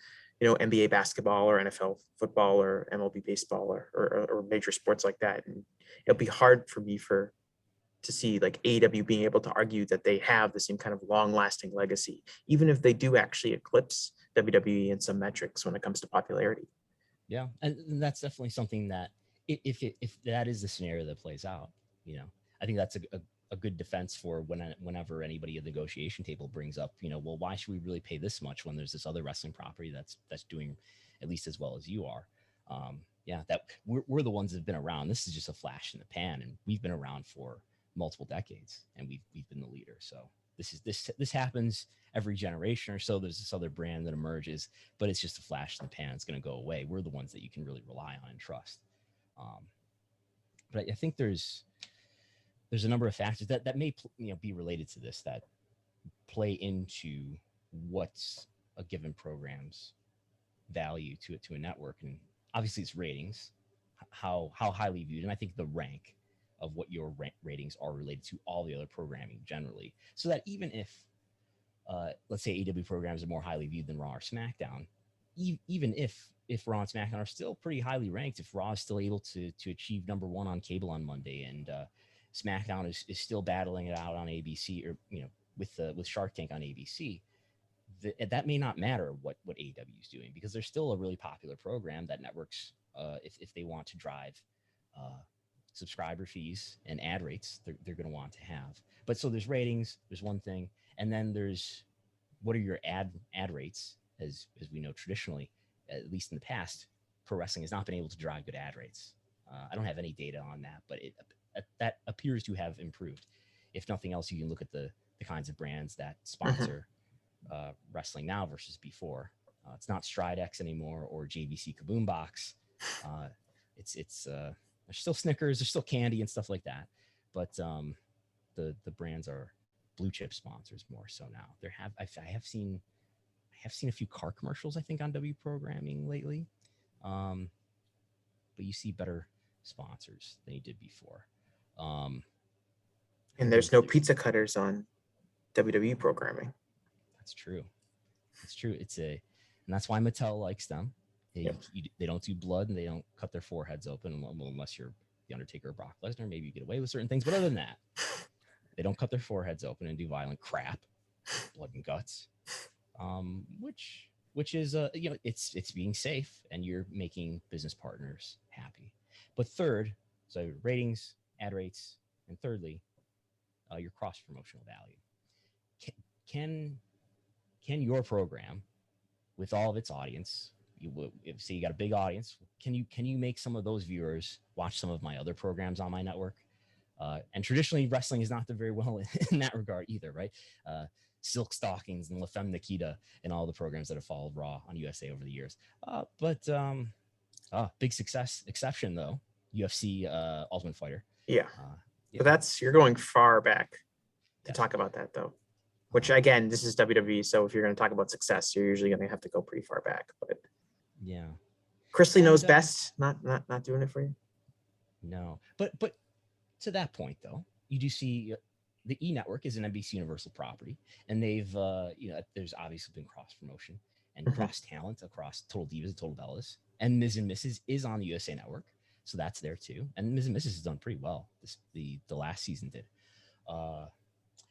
NBA basketball or NFL football or MLB baseball or major sports like that. And it'll be hard for me to see like AEW being able to argue that they have the same kind of long-lasting legacy, even if they do actually eclipse WWE in some metrics when it comes to popularity. Yeah, and that's definitely something that if that is the scenario that plays out, I think that's a good defense for whenever anybody at the negotiation table brings up, well, why should we really pay this much when there's this other wrestling property that's doing at least as well as you are? That we're the ones that have been around. This is just a flash in the pan, and we've been around for multiple decades, and we've been the leader. So this happens every generation or so. There's this other brand that emerges, but it's just a flash in the pan. It's going to go away. We're the ones that you can really rely on and trust. But I think there's a number of factors that may be related to this, that play into what's a given program's value to a network. And obviously it's ratings, how highly viewed, and I think the rank of what your ratings are related to all the other programming generally. So that even if let's say AEW programs are more highly viewed than Raw or SmackDown, even if Raw and SmackDown are still pretty highly ranked, if Raw is still able to achieve number one on cable on Monday, and SmackDown is still battling it out on ABC, or with Shark Tank on ABC, that may not matter what AEW is doing, because they're still a really popular program that networks, if they want to drive subscriber fees and ad rates, they're going to want to have. But so there's ratings, there's one thing, and then there's what are your ad rates, as we know traditionally, at least in the past, pro wrestling has not been able to drive good ad rates. I don't have any data on that, but that appears to have improved. If nothing else, you can look at the kinds of brands that sponsor wrestling now versus before. It's not Stridex anymore or JVC Kaboom Box. It's there's still Snickers, there's still candy and stuff like that, but the brands are blue chip sponsors more so now. I have seen a few car commercials, I think, on W programming lately. but you see better sponsors than you did before. And there's no pizza cutters on WWE programming. That's true. It's true. And that's why Mattel likes them. They don't do blood and they don't cut their foreheads open unless you're the Undertaker or Brock Lesnar. Maybe you get away with certain things, but other than that, they don't cut their foreheads open and do violent crap, blood and guts. Which is it's being safe and you're making business partners happy. But third, so ratings, ad rates, and thirdly, your cross promotional value. Can your program, with all of its audience, say you got a big audience, can you make some of those viewers watch some of my other programs on my network? And traditionally, wrestling is not done very well in that regard either, right? Silk Stockings and La Femme Nikita and all the programs that have followed Raw on USA over the years. But big success exception though, UFC Ultimate Fighter. Yeah. But you're going far back to talk about that though. Which again, this is WWE, so if you're going to talk about success, you're usually going to have to go pretty far back. But yeah, Chrisley knows best. Not doing it for you. No, but to that point though, you do see the E Network is an NBC Universal property, and they've there's obviously been cross promotion and cross talent across Total Divas and Total Bellas, and Ms. and Mrs. is on the USA Network, so that's there too. And Ms. and Mrs. has done pretty well. The last season did.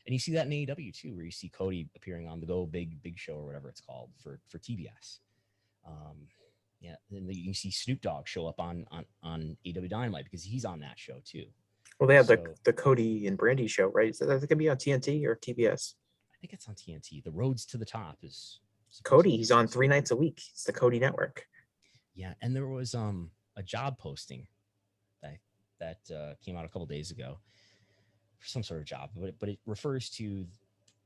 And you see that in AEW too, where you see Cody appearing on the Go Big Show or whatever it's called for TBS. And you see Snoop Dogg show up on AEW Dynamite because he's on that show too. Well, they have the Cody and Brandy show, right? Is that going to be on TNT or TBS? I think it's on TNT. The Roads to the Top is Cody. He's on 3 nights a week. It's the Cody Network. Yeah, and there was a job posting that came out a couple days ago. Some sort of job, but it refers to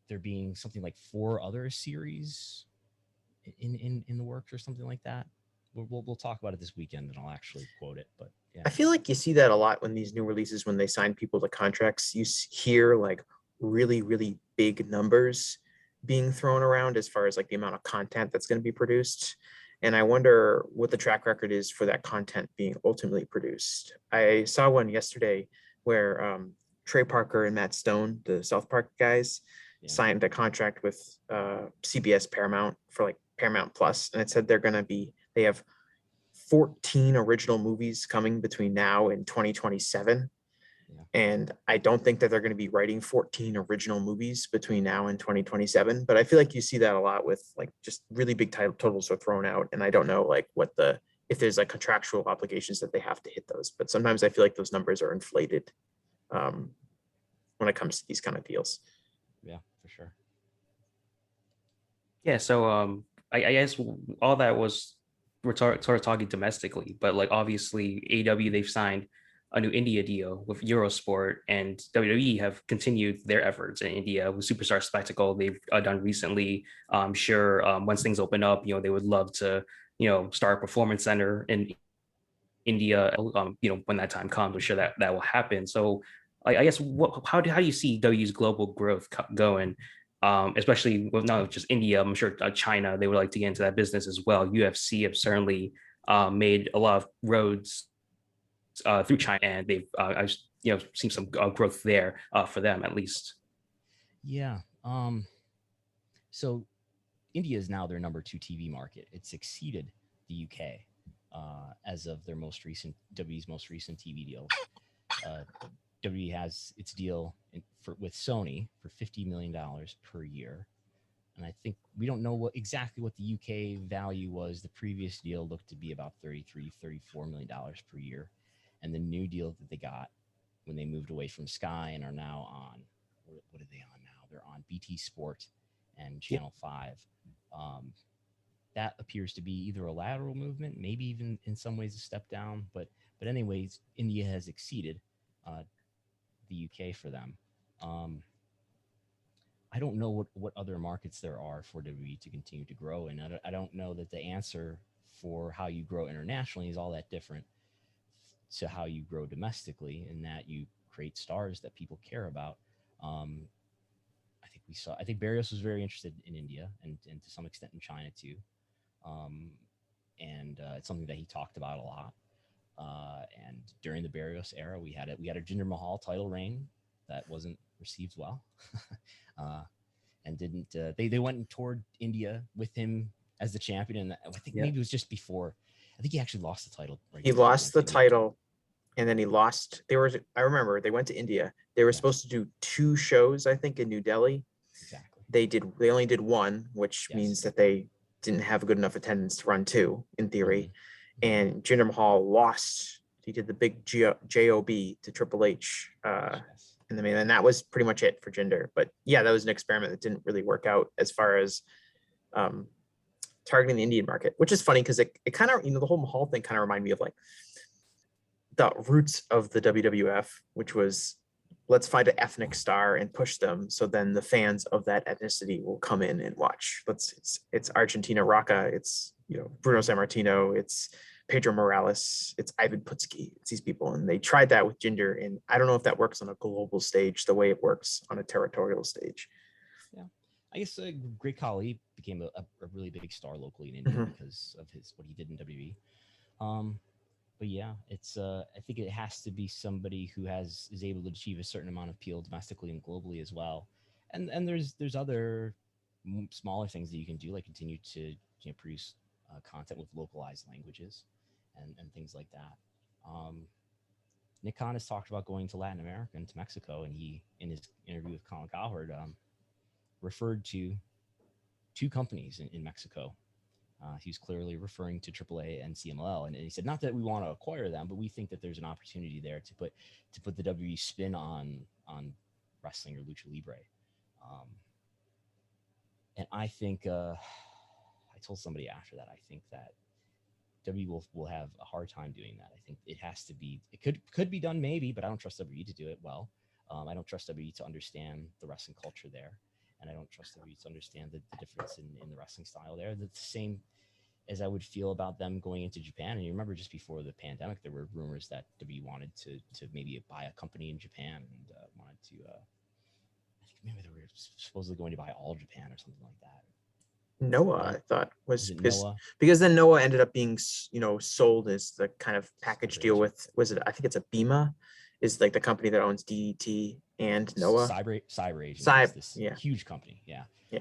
there being something like 4 other series in the works or something like that. We'll talk about it this weekend and I'll actually quote it. But yeah, I feel like you see that a lot when these new releases, when they sign people to contracts, you hear like really, really big numbers being thrown around as far as like the amount of content that's going to be produced. And I wonder what the track record is for that content being ultimately produced. I saw one yesterday where Trey Parker and Matt Stone, the South Park guys, signed a contract with CBS Paramount for like Paramount Plus, and it said they have 14 original movies coming between now and 2027. And I don't think that they're going to be writing 14 original movies between now and 2027, but I feel like you see that a lot with like just really big totals are thrown out, and I don't know like if there's like contractual obligations that they have to hit those, but sometimes I feel like those numbers are inflated when it comes to these kind of deals. Yeah, for sure. Yeah, so I guess all that was we're sort of talking domestically, but like obviously AEW, they've signed a new India deal with Eurosport, and WWE have continued their efforts in India with Superstar Spectacle they've done recently. I'm sure once things open up, they would love to start a performance center in India. When that time comes, I'm sure that will happen. So I guess how do you see W's global growth going, especially with not just India? I'm sure China, they would like to get into that business as well. UFC have certainly made a lot of roads through China, and they've I've seen some growth there for them at least. Yeah. So India is now their number 2 TV market. It's exceeded the UK as of their WWE's most recent TV deal. WWE has its deal with Sony for $50 million per year. And I think we don't know exactly what the UK value was. The previous deal looked to be about $34 million per year. And the new deal that they got when they moved away from Sky and are now on, what are they on now? They're on BT Sport and Channel 5. That appears to be either a lateral movement, maybe even in some ways a step down. But anyways, India has exceeded the UK for them. I don't know what other markets there are for WWE to continue to grow in. I don't know that the answer for how you grow internationally is all that different to how you grow domestically, in that you create stars that people care about. I think Barrios was very interested in India and to some extent in China too. And it's something that he talked about a lot. And during the Barrios era, we had a Jinder Mahal title reign that wasn't received well, and didn't. They went and toured India with him as the champion, and I think maybe it was just before. I think he actually lost the title. Right, he lost the title, and then he lost. I remember they went to India. They were supposed to do 2 shows, I think, in New Delhi. Exactly. They only did 1, which means that they didn't have a good enough attendance to run 2 in theory. And Jinder Mahal lost. He did the big JOB to Triple H in the main, and that was pretty much it for Jinder. But yeah, that was an experiment that didn't really work out as far as targeting the Indian market, which is funny because it kind of, the whole Mahal thing kind of reminded me of like the roots of the WWF, which was, let's find an ethnic star and push them, so then the fans of that ethnicity will come in and watch. It's Argentina Rocca, it's Bruno Sammartino, it's Pedro Morales, it's Ivan Putski, it's these people, and they tried that with Jinder, and I don't know if that works on a global stage the way it works on a territorial stage. Yeah, I guess Great Khali became a really big star locally in India because of what he did in WWE. But yeah, it's I think it has to be somebody who is able to achieve a certain amount of appeal domestically and globally as well. And there's other smaller things that you can do, like continue to produce content with localized languages and things like that. Nick Khan has talked about going to Latin America and to Mexico, and he, in his interview with Colin Cowherd, referred to 2 companies in Mexico. He's clearly referring to AAA and CMLL, and he said, not that we want to acquire them, but we think that there's an opportunity there to put the WWE spin on wrestling or lucha libre. And I think I told somebody after that, I think that WWE will have a hard time doing that. I think it has to be, it could be done maybe, but I don't trust WWE to do it well. I don't trust WWE to understand the wrestling culture there. And I don't trust WWE to understand the difference in the wrestling style there. The same as I would feel about them going into Japan. And you remember just before the pandemic, there were rumors that WWE wanted to maybe buy a company in Japan and wanted to, I think maybe they were supposedly going to buy all Japan or something like that. Noah, I thought was because then Noah ended up being, sold as the kind of package deal with, I think it's a Bima, is like the company that owns DDT and Noah. Cyber Agent. This huge company. Yeah. Yeah.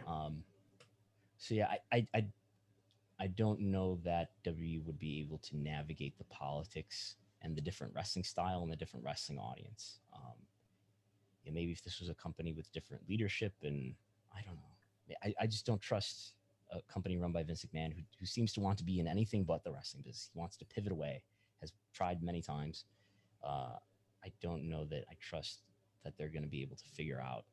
So yeah, I don't know that WWE would be able to navigate the politics and the different wrestling style and the different wrestling audience. Maybe if this was a company with different leadership, and I don't know. I just don't trust a company run by Vince McMahon who seems to want to be in anything but the wrestling business. He wants to pivot away, has tried many times. I don't know that I trust that they're going to be able to figure out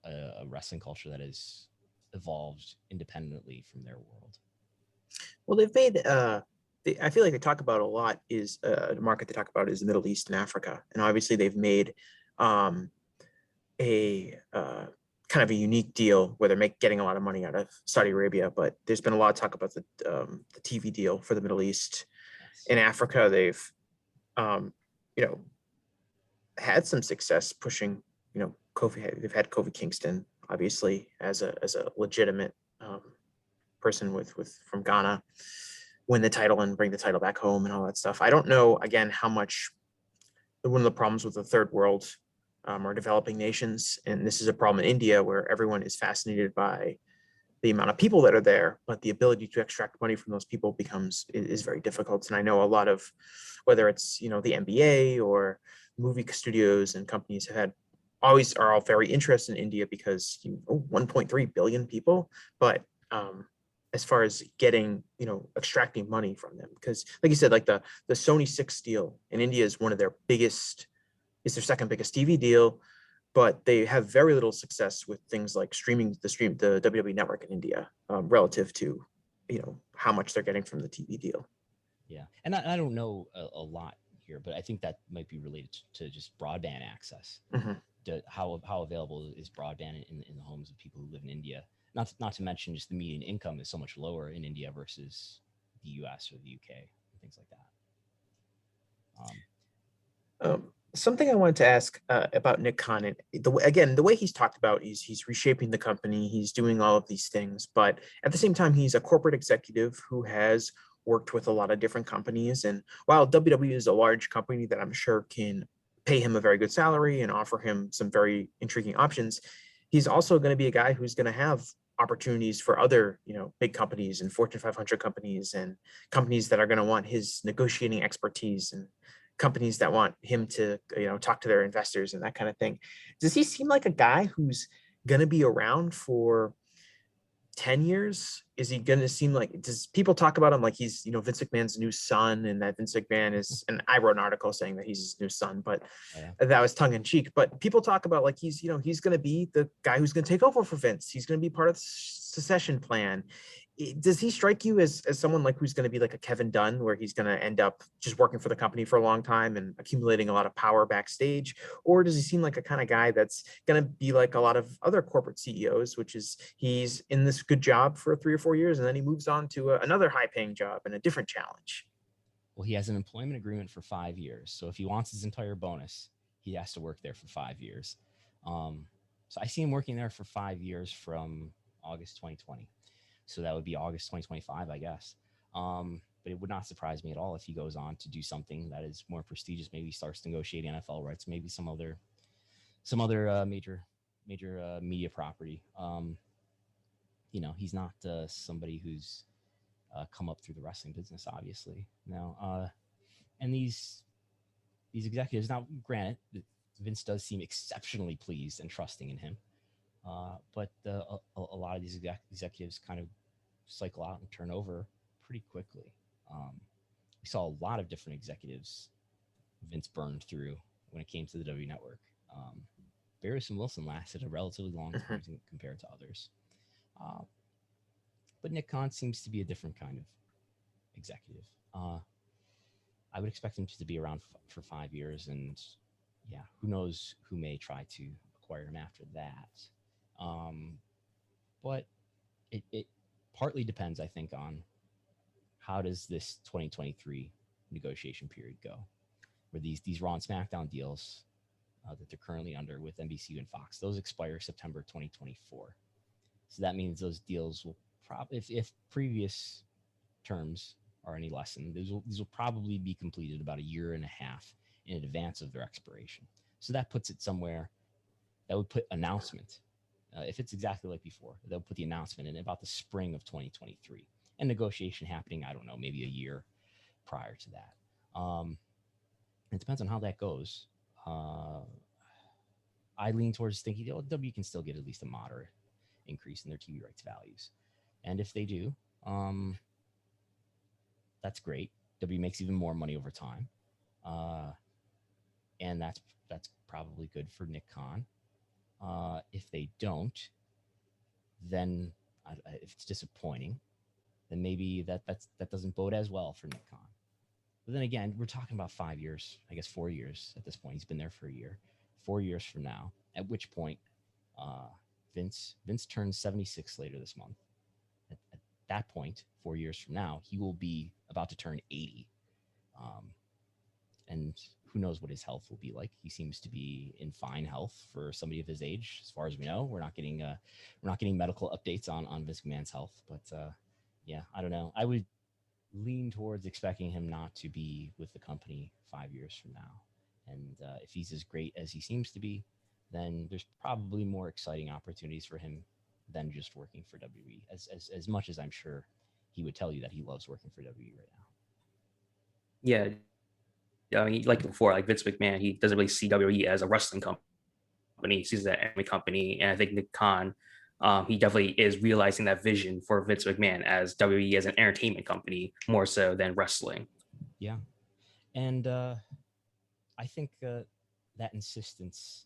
a wrestling culture that is evolved independently from their world. Well, they've made, I feel like they talk about a lot is the market they talk about is the Middle East and Africa. And obviously they've made a kind of a unique deal where they're getting a lot of money out of Saudi Arabia, but there's been a lot of talk about the TV deal for the Middle East. In Africa, they've, had some success pushing, Kofi. They've had Kofi Kingston, obviously, as a legitimate person from Ghana, win the title and bring the title back home and all that stuff. I don't know, again, how much one of the problems with the third world or developing nations, and this is a problem in India where everyone is fascinated by the amount of people that are there, but the ability to extract money from those people is very difficult. And I know a lot of, whether it's, the NBA or movie studios and companies are all very interested in India because 1.3 billion people, but as far as getting, extracting money from them, because like you said, like the Sony 6 deal in India is one of their biggest, is their second biggest TV deal, but they have very little success with things like streaming the WWE network in India relative to, how much they're getting from the TV deal. Yeah. And I don't know a lot here, but I think that might be related to just broadband access. How available is broadband in the homes of people who live in India? Not to mention just the median income is so much lower in India versus the US or the UK and things like that. Something I wanted to ask about Nick Khan, and the way he's talked about is he's reshaping the company, he's doing all of these things, but at the same time, he's a corporate executive who has worked with a lot of different companies. And while WWE is a large company that I'm sure can pay him a very good salary and offer him some very intriguing options, he's also going to be a guy who's going to have opportunities for other, big companies and Fortune 500 companies and companies that are going to want his negotiating expertise and companies that want him to, talk to their investors and that kind of thing. Does he seem like a guy who's going to be around for 10 years? Is he going to seem like, does people talk about him like he's, Vince McMahon's new son, and that Vince McMahon is, and I wrote an article saying that he's his new son, but that was tongue in cheek. But people talk about like he's going to be the guy who's going to take over for Vince. He's going to be part of the succession plan. Does he strike you as someone like who's going to be like a Kevin Dunn, where he's going to end up just working for the company for a long time and accumulating a lot of power backstage? Or does he seem like a kind of guy that's going to be like a lot of other corporate CEOs, which is he's in this good job for 3 or 4 years and then he moves on to another high paying job and a different challenge? Well, he has an employment agreement for 5 years. So if he wants his entire bonus, he has to work there for 5 years. So I see him working there for 5 years from August 2020. So that would be August 2025, I guess. But it would not surprise me at all if he goes on to do something that is more prestigious. Maybe starts negotiating NFL rights, maybe some other major media property. He's not somebody who's come up through the wrestling business, obviously. Now, and these executives, now granted, Vince does seem exceptionally pleased and trusting in him. But a lot of these executives kind of cycle out and turn over pretty quickly. We saw a lot of different executives Vince burned through when it came to the W Network. Barrios and Wilson lasted a relatively long time compared to others. But Nick Khan seems to be a different kind of executive. I would expect him to be around for 5 years, and who knows who may try to acquire him after that. But it partly depends, I think, on how does this 2023 negotiation period go, where these Raw and SmackDown deals that they're currently under with NBC and Fox, those expire September 2024. So that means those deals will probably, if previous terms are any lesson, these will probably be completed about a year and a half in advance of their expiration. So that puts it somewhere that would put announcement. If it's exactly like before, they'll put the announcement in about the spring of 2023, and negotiation happening, I don't know, maybe a year prior to that. It depends on how that goes. I lean towards thinking W can still get at least a moderate increase in their TV rights values. And if they do, that's great. W makes even more money over time. And that's probably good for Nick Khan. If they don't, then if it's disappointing, then maybe that doesn't bode as well for Nick Khan. But then again, we're talking about 5 years, I guess 4 years at this point. He's been there for a year. 4 years from now, at which point Vince turns 76 later this month. At that point, 4 years from now, he will be about to turn 80. And who knows what his health will be like. He seems to be in fine health for somebody of his age, as far as we know. We're not getting medical updates on Vince McMahon's health, but I don't know. I would lean towards expecting him not to be with the company 5 years from now. And if he's as great as he seems to be, then there's probably more exciting opportunities for him than just working for WWE. As much as I'm sure he would tell you that he loves working for WWE right now. Yeah. I mean, like before, like Vince McMahon, he doesn't really see WWE as a wrestling company. He sees it as an anime company. And I think Nick Khan, he definitely is realizing that vision for Vince McMahon as WWE as an entertainment company more so than wrestling. Yeah. And I think that insistence,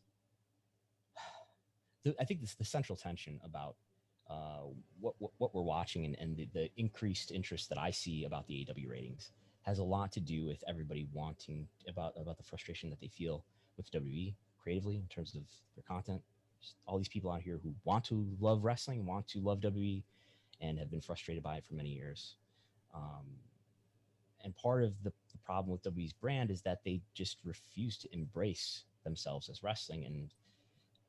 I think this the central tension about what we're watching and the increased interest that I see about the AEW ratings has a lot to do with everybody wanting about the frustration that they feel with WWE creatively in terms of their content. Just all these people out here who want to love wrestling, want to love WWE, and have been frustrated by it for many years. And part of the problem with WWE's brand is that they just refuse to embrace themselves as wrestling. And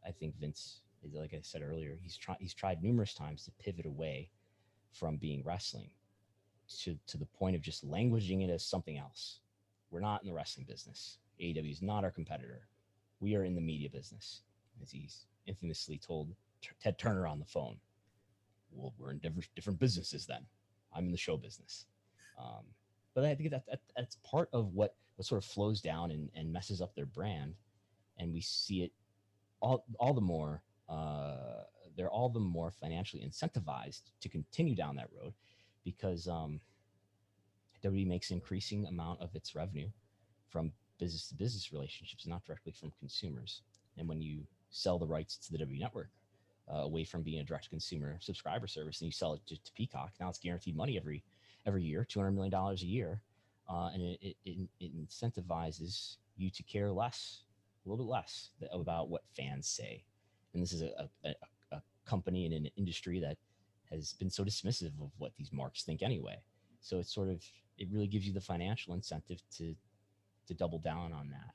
I think Vince, like I said earlier, he's tried numerous times to pivot away from being wrestling. to the point of just languaging it as something else. We're not in the wrestling business. AEW is not our competitor. We are in the media business, as he's infamously told Ted Turner on the phone. Well, we're in different businesses then. I'm in the show business. But I think that's part of what sort of flows down and messes up their brand. And we see it all the more. They're all the more financially incentivized to continue down that road because WWE makes an increasing amount of its revenue from business to business relationships, not directly from consumers. And when you sell the rights to the WWE Network away from being a direct consumer subscriber service and you sell it to Peacock, now it's guaranteed money every year, $200 million a year. And it incentivizes you to care less, a little bit less about what fans say. And this is a company in an industry that has been so dismissive of what these marks think anyway. So it's sort of, it really gives you the financial incentive to double down on that.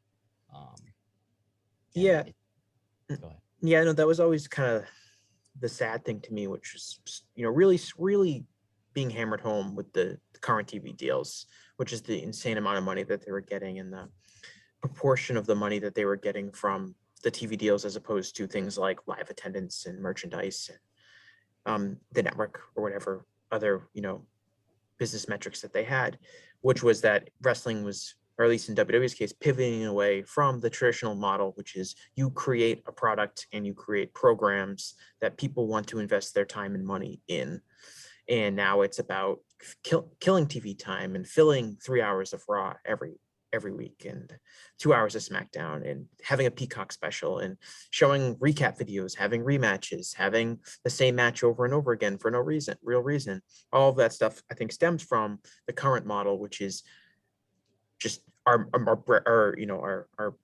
Yeah. Go ahead. Yeah, no, that was always kind of the sad thing to me, which was, really being hammered home with the current TV deals, which is the insane amount of money that they were getting and the proportion of the money that they were getting from the TV deals as opposed to things like live attendance and merchandise and the network or whatever other, business metrics that they had, which was that wrestling was, or at least in WWE's case, pivoting away from the traditional model, which is you create a product and you create programs that people want to invest their time and money in. And now it's about killing TV time and filling 3 hours of Raw every week and 2 hours of SmackDown and having a Peacock special and showing recap videos, having rematches, having the same match over and over again for no real reason. All of that stuff, I think, stems from the current model, which is just our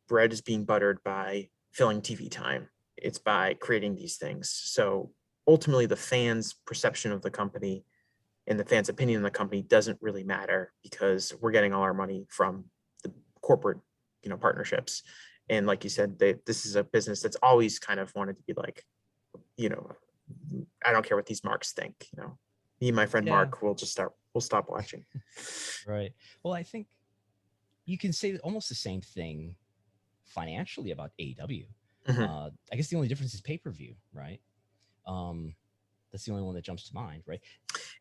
bread is being buttered by filling TV time. It's by creating these things. So ultimately, the fans' perception of the company and the fans' opinion of the company doesn't really matter because we're getting all our money from the corporate, partnerships. And like you said, this is a business that's always kind of wanted to be like, I don't care what these marks think. Me and my friend Mark we'll stop watching. Right. Well, I think you can say almost the same thing financially about AEW. Mm-hmm. I guess the only difference is pay-per-view, right? That's the only one that jumps to mind, right?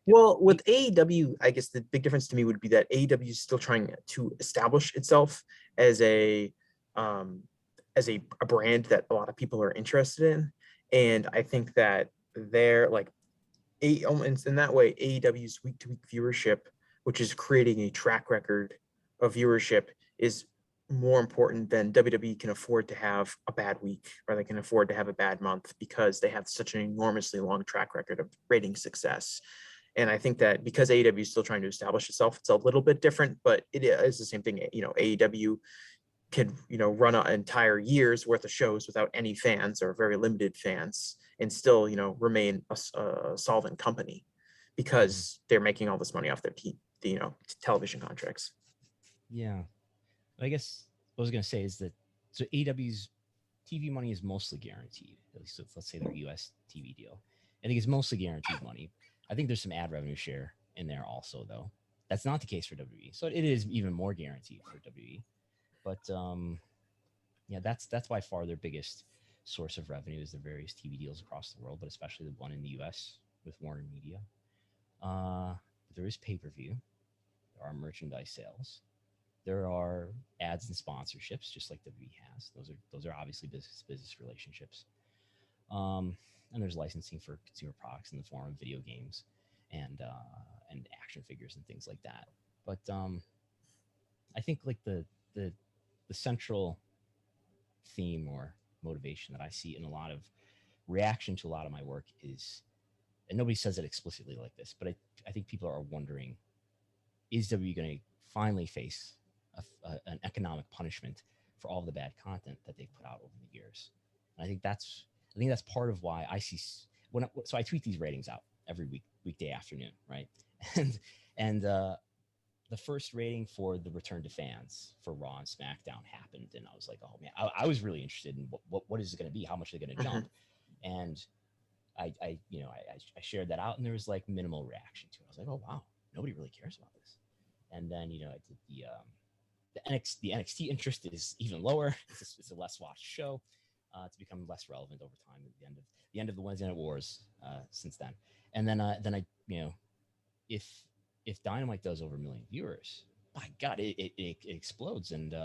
Well, with AEW, I guess the big difference to me would be that AEW is still trying to establish itself as a brand that a lot of people are interested in, and I think that they're like, in that way, AEW's week-to-week viewership, which is creating a track record of viewership, is more important than WWE can afford to have a bad week or they can afford to have a bad month because they have such an enormously long track record of rating success. And I think that because AEW is still trying to establish itself, it's a little bit different, but it is the same thing. AEW could, run an entire year's worth of shows without any fans or very limited fans and still, remain a solvent company because they're making all this money off their television contracts. Yeah. I guess what I was going to say is that so AEW's TV money is mostly guaranteed. At least let's say their US TV deal. I think it's mostly guaranteed money. I think there's some ad revenue share in there also, though. That's not the case for WWE. So it is even more guaranteed for WWE. But that's by far their biggest source of revenue is the various TV deals across the world, but especially the one in the US with Warner Media. There is pay-per-view. There are merchandise sales. There are ads and sponsorships, just like WWE has. Those are obviously business relationships. And there's licensing for consumer products in the form of video games and action figures and things like that. But I think like the central theme or motivation that I see in a lot of reaction to a lot of my work is, and nobody says it explicitly like this, but I think people are wondering, is WWE going to finally face an economic punishment for all the bad content that they've put out over the years? And I think that's part of why I see so I tweet these ratings out every weekday afternoon, right? And the first rating for the return to fans for Raw and SmackDown happened, and I was like, oh man, I was really interested in what is it going to be, how much are they going to jump, and I shared that out, and there was like minimal reaction to it. I was like, oh wow, nobody really cares about this. And then, you know, the NXT interest is even lower. It's a less watched show. It's become less relevant over time at the end of the Wednesday Night Wars since then. And then I, you know, if Dynamite does over 1 million viewers, my God, it explodes. And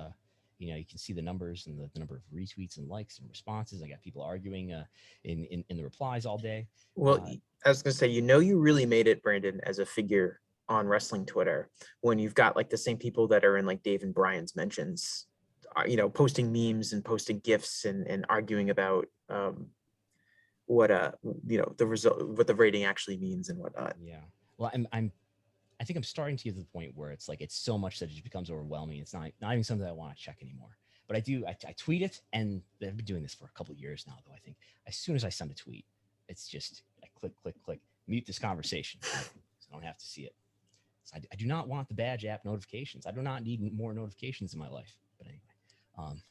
you know, you can see the numbers and the number of retweets and likes and responses. I got people arguing in the replies all day. Well, I was gonna say, you know, you really made it, Brandon, as a figure on wrestling Twitter when you've got like the same people that are in like Dave and Brian's mentions, you know, posting memes and posting gifs and arguing about what you know, the result, what the rating actually means and whatnot. Yeah. Well, I think I'm starting to get to the point where it's like it's so much that it just becomes overwhelming. It's not even something that I want to check anymore. But I tweet it, and I've been doing this for a couple of years now, though. I think as soon as I send a tweet, it's just I click, mute this conversation, so I don't have to see it. So I do not want the badge app notifications. I do not need more notifications in my life. But anyway,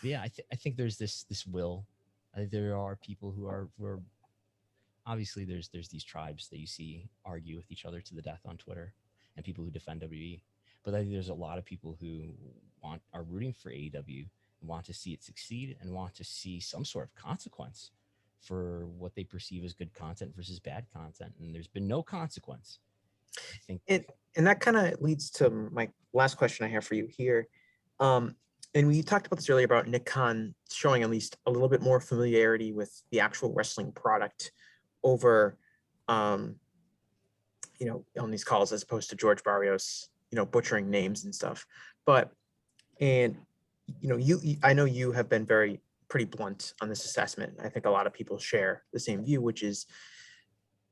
yeah, I think there's this will. There are people who are obviously there's these tribes that you see argue with each other to the death on Twitter, and people who defend WWE. But I think there's a lot of people who are rooting for AEW and want to see it succeed and want to see some sort of consequence for what they perceive as good content versus bad content. And there's been no consequence. I think and that kind of leads to my last question I have for you here. And we talked about this earlier about Nick Khan showing at least a little bit more familiarity with the actual wrestling product over, you know, on these calls, as opposed to George Barrios, you know, butchering names and stuff. But, and, you know, I know you have been pretty blunt on this assessment. I think a lot of people share the same view, which is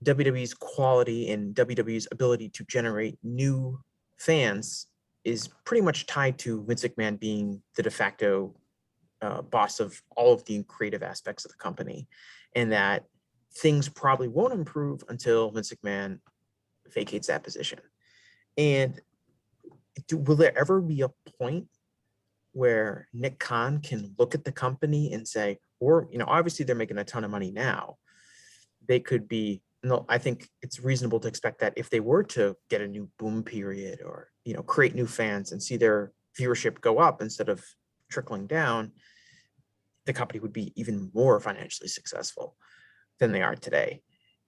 WWE's quality and WWE's ability to generate new fans is pretty much tied to Vince McMahon being the de facto boss of all of the creative aspects of the company, and that things probably won't improve until Vince McMahon vacates that position. And will there ever be a point where Nick Khan can look at the company and say, or, you know, obviously they're making a ton of money now. They could be, no, I think it's reasonable to expect that if they were to get a new boom period or, you know, create new fans and see their viewership go up instead of trickling down, the company would be even more financially successful than they are today.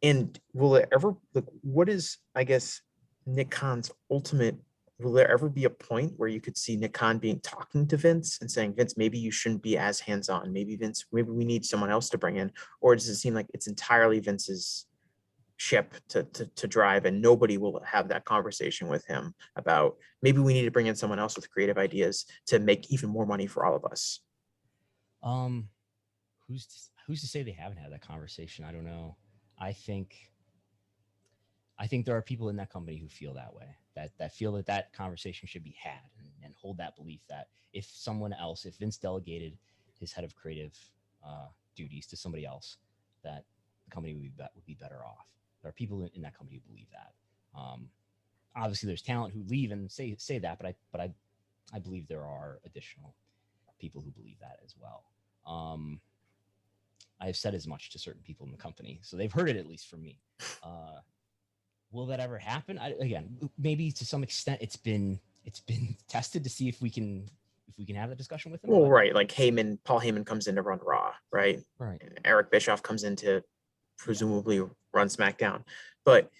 And will it ever, like, what is, I guess, Nick Khan's ultimate, will there ever be a point where you could see Nick Khan talking to Vince and saying, Vince, maybe you shouldn't be as hands-on. Maybe Vince, maybe we need someone else to bring in. Or does it seem like it's entirely Vince's ship to drive, and nobody will have that conversation with him about maybe we need to bring in someone else with creative ideas to make even more money for all of us? Who's to say they haven't had that conversation? I don't know. I think there are people in that company who feel that way, that feel that conversation should be had, and hold that belief that if Vince delegated his head of creative duties to somebody else, that the company would be better off. There are people in that company who believe that. Obviously, there's talent who leave and say that, but I believe there are additional people who believe that as well. I have said as much to certain people in the company, so they've heard it, at least from me. Will that ever happen? Again, maybe to some extent, it's been tested to see if we can have that discussion with them. Well, right, like Paul Heyman comes in to run Raw, right? Right. And Eric Bischoff comes in to presumably run SmackDown. But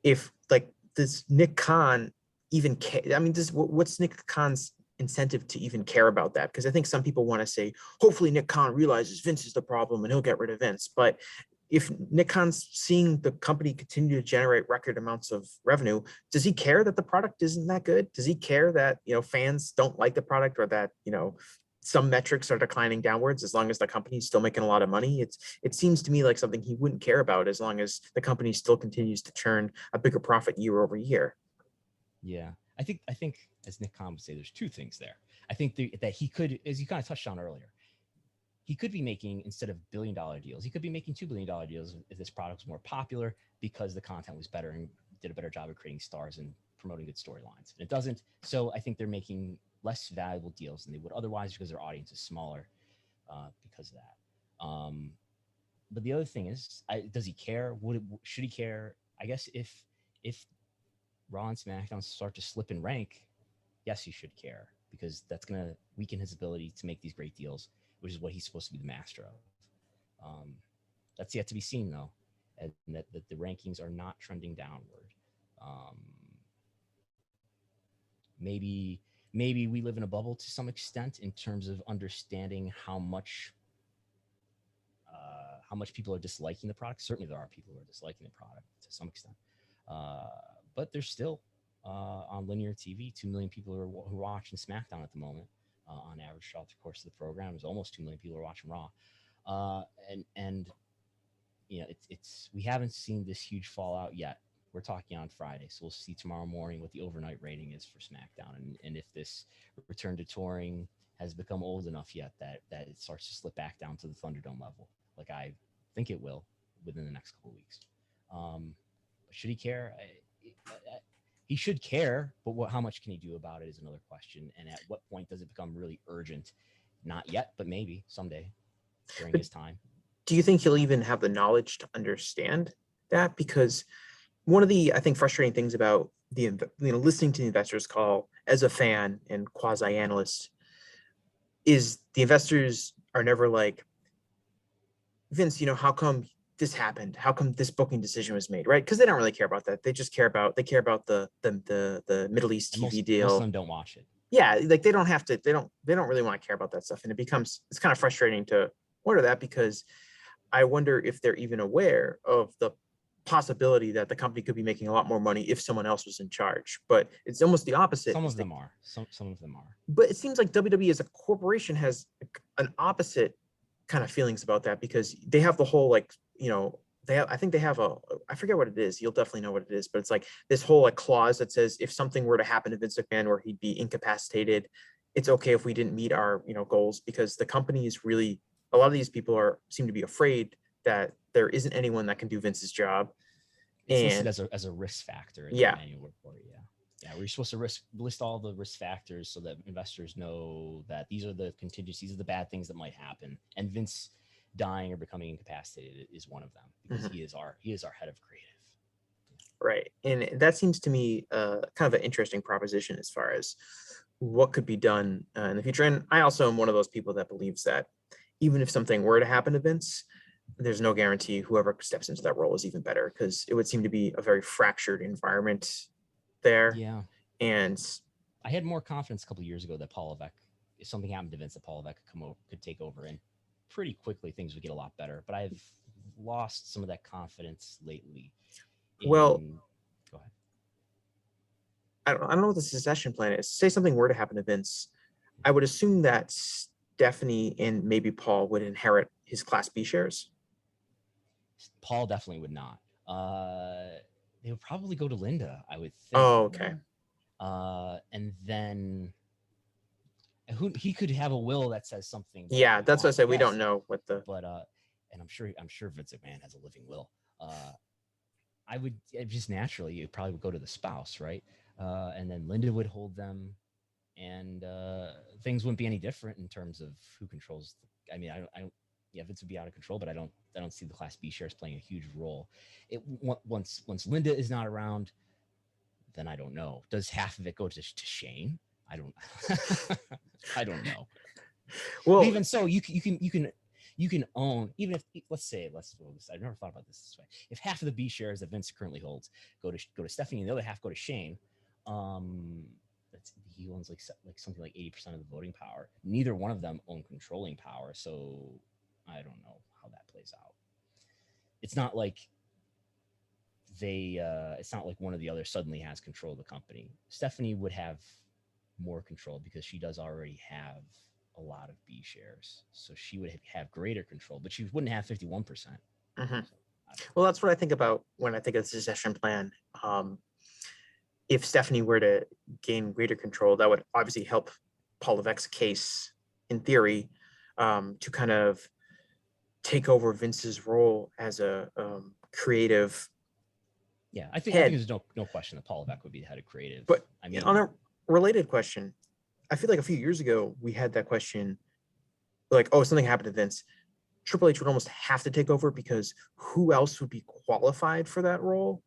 if, like, does Nick Khan even care? I mean, what's Nick Khan's incentive to even care about that? Because I think some people want to say, hopefully Nick Khan realizes Vince is the problem and he'll get rid of Vince. But if Nick Khan's seeing the company continue to generate record amounts of revenue, does he care that the product isn't that good? Does he care that, you know, fans don't like the product, or that, you know, some metrics are declining downwards, as long as the company's still making a lot of money? It seems to me like something he wouldn't care about, as long as the company still continues to churn a bigger profit year over year. Yeah, I think as Nick Khan would say, there's two things there. I think that he could, as you kind of touched on earlier, he could be making, instead of $1 billion deals, he could be making $2 billion deals if this product was more popular, because the content was better and did a better job of creating stars and promoting good storylines. And it doesn't. So I think they're making less valuable deals than they would otherwise, because their audience is smaller because of that. But the other thing is, does he care? Should he care? I guess if Raw and SmackDown start to slip in rank, yes, you should care, because that's going to weaken his ability to make these great deals, which is what he's supposed to be the master of. That's yet to be seen, though, and that the rankings are not trending downward. Maybe we live in a bubble to some extent in terms of understanding how much people are disliking the product. Certainly, there are people who are disliking the product to some extent, but there's still on linear TV 2 million people who are watching SmackDown at the moment. On average, throughout the course of the program, there's almost 2 million people who are watching Raw, and you know, it's we haven't seen this huge fallout yet. We're talking on Friday, so we'll see tomorrow morning what the overnight rating is for SmackDown, and if this return to touring has become old enough yet that it starts to slip back down to the Thunderdome level, like I think it will within the next couple of weeks. Should he care? He should care, but how much can he do about it is another question. And at what point does it become really urgent? Not yet, but maybe someday during his time. Do you think he'll even have the knowledge to understand that? Because one of the, I think, frustrating things about listening to the investors call as a fan and quasi-analyst is the investors are never like, Vince, how come this happened? How come this booking decision was made? Right? Because they don't really care about that. They just care about the Middle East TV deal. Most of them don't watch it. Yeah, like they don't really want to care about that stuff, and it's kind of frustrating to wonder that, because I wonder if they're even aware of the possibility that the company could be making a lot more money if someone else was in charge. But it's almost the opposite. Some of them are. Some of them are. But it seems like WWE as a corporation has an opposite kind of feelings about that, because they have the whole I forget what it is. You'll definitely know what it is, but it's like this whole clause that says if something were to happen to Vince McMahon where he'd be incapacitated, it's okay if we didn't meet our goals, because the company is really, a lot of these people seem to be afraid that there isn't anyone that can do Vince's job. It's listed as a risk factor in the annual report. Yeah, we're supposed to list all the risk factors so that investors know that these are the contingencies, of the bad things that might happen. And Vince dying or becoming incapacitated is one of them, because he is our head of creative. Right, and that seems to me kind of an interesting proposition as far as what could be done in the future. And I also am one of those people that believes that even if something were to happen to Vince, there's no guarantee whoever steps into that role is even better, because it would seem to be a very fractured environment there. Yeah. And I had more confidence a couple of years ago that Paul Levesque, if something happened to Vince, that Paul Levesque could take over, and pretty quickly things would get a lot better. But I've lost some of that confidence lately. Well, go ahead. I don't know what the succession plan is. Say something were to happen to Vince, I would assume that Stephanie and maybe Paul would inherit his Class B shares. Paul definitely would not. They would probably go to Linda, I would think. Oh, okay. And then he could have a will that says something. Yeah, that's what I said. We don't know what the. But and I'm sure Vince McMahon has a living will. I would just naturally, it probably would go to the spouse, right? And then Linda would hold them, and things wouldn't be any different in terms of who controls. Vince would be out of control, but I don't see the Class B shares playing a huge role. Once Linda is not around, then I don't know. Does half of it go to Shane? I don't I don't know. Well, but even so, you can own, even if let's do this. I've never thought about this way. If half of the B shares that Vince currently holds go to Stephanie and the other half go to Shane, he owns like something like 80% of the voting power. Neither one of them own controlling power, so I don't know how that plays out. It's not like it's not like one or the other suddenly has control of the company. Stephanie would have more control because she does already have a lot of B shares, so she would have greater control, but she wouldn't have 51%. Mm-hmm. Well, that's what I think about when I think of the succession plan. If Stephanie were to gain greater control, that would obviously help Paul Levesque's case, in theory, to kind of take over Vince's role as a creative. Yeah, I think there's no question that Paul Levesque would be the head of creative. But on a related question, I feel like a few years ago we had that question, like, oh, something happened to Vince, Triple H would almost have to take over because who else would be qualified for that role?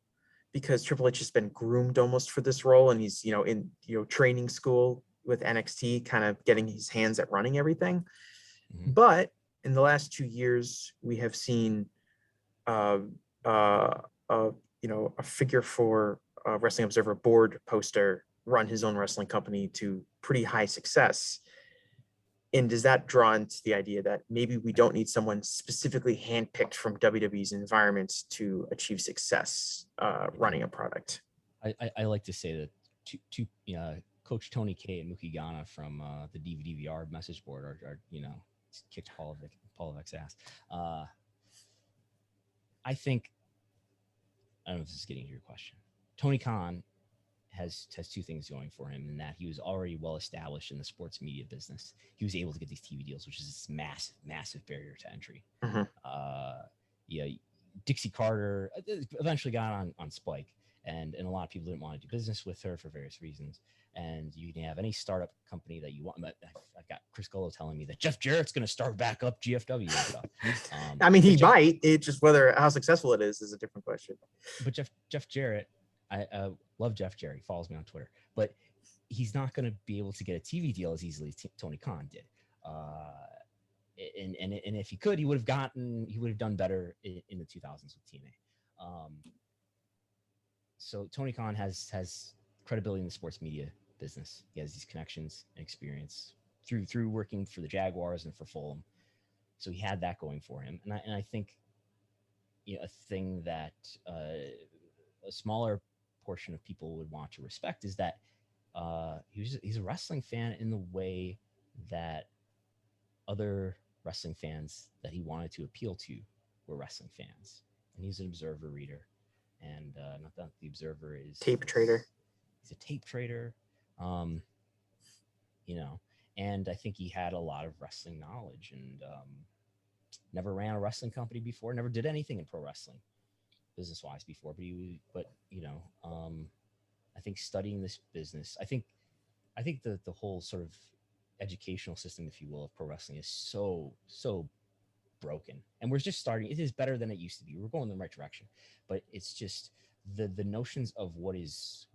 because Triple H has been groomed almost for this role, and he's, in, training school with NXT, kind of getting his hands at running everything. Mhm. But in the last 2 years, we have seen, uh, uh, a figure for Wrestling Observer board poster run his own wrestling company to pretty high success. And does that draw into the idea that maybe we don't need someone specifically handpicked from WWE's environments to achieve success running a product? I like to say that Coach Tony K and Mookie Ghana from the DVD message board are kicked Paulovic's ass. I think, I don't know if this is getting to your question. Tony Khan has two things going for him, in that he was already well established in the sports media business. He was able to get these TV deals, which is this massive barrier to entry. Mm-hmm. Dixie Carter eventually got on Spike, and a lot of people didn't want to do business with her for various reasons. And you can have any startup company that you want. But I've got Chris Gullo telling me that Jeff Jarrett's going to start back up GFW and stuff. I mean, he might. It's just how successful it is a different question. But Jeff Jarrett, I love Jeff Jarrett. He follows me on Twitter, but he's not going to be able to get a TV deal as easily as Tony Khan did. And if he could, he would have done better in the 2000s with TNA. So Tony Khan has credibility in the sports media business. He has these connections and experience through working for the Jaguars and for Fulham. So he had that going for him. And I think a thing that a smaller portion of people would want to respect is that he's a wrestling fan in the way that other wrestling fans that he wanted to appeal to were wrestling fans. And he's an Observer reader. And not that the Observer is tape trader. He's a tape trader. And I think he had a lot of wrestling knowledge, and never ran a wrestling company before, never did anything in pro wrestling business wise before, but I think studying this business, I think the whole sort of educational system, if you will, of pro wrestling is so broken, and we're just starting. It is better than it used to be. We're going in the right direction, but it's just the notions of what is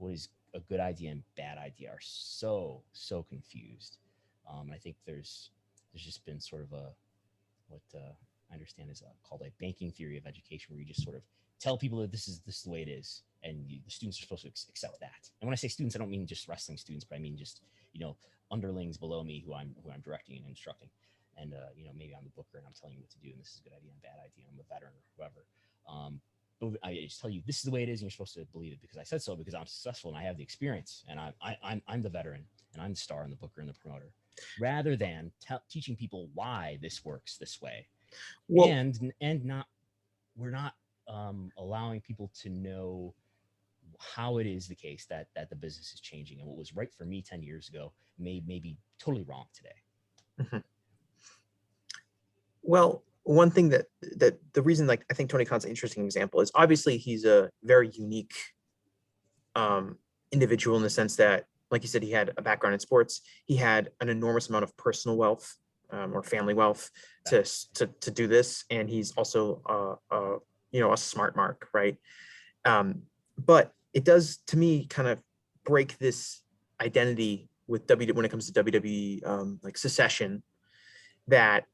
a good idea and bad idea are so confused. I think there's just been sort of what I understand is called a banking theory of education, where you just sort of tell people that this is the way it is, and the students are supposed to accept that. And when I say students, I don't mean just wrestling students, but I mean just underlings below me who I'm directing and instructing. And maybe I'm the booker and I'm telling you what to do, and this is a good idea and bad idea. I'm a veteran or whoever. But I just tell you this is the way it is, and you're supposed to believe it because I said so, because I'm successful and I have the experience, and I'm the veteran, and I'm the star and the booker and the promoter, rather than teaching people why this works this way. Well, we're not allowing people to know how it is the case that the business is changing, and what was right for me 10 years ago may be totally wrong today. Mm-hmm. Well, one thing that the reason, like, I think Tony Khan's an interesting example is obviously he's a very unique individual in the sense that, like you said, he had a background in sports. He had an enormous amount of personal wealth or family wealth to do this, and he's also a smart mark, right? But it does, to me, kind of break this identity with when it comes to WWE, like secession, that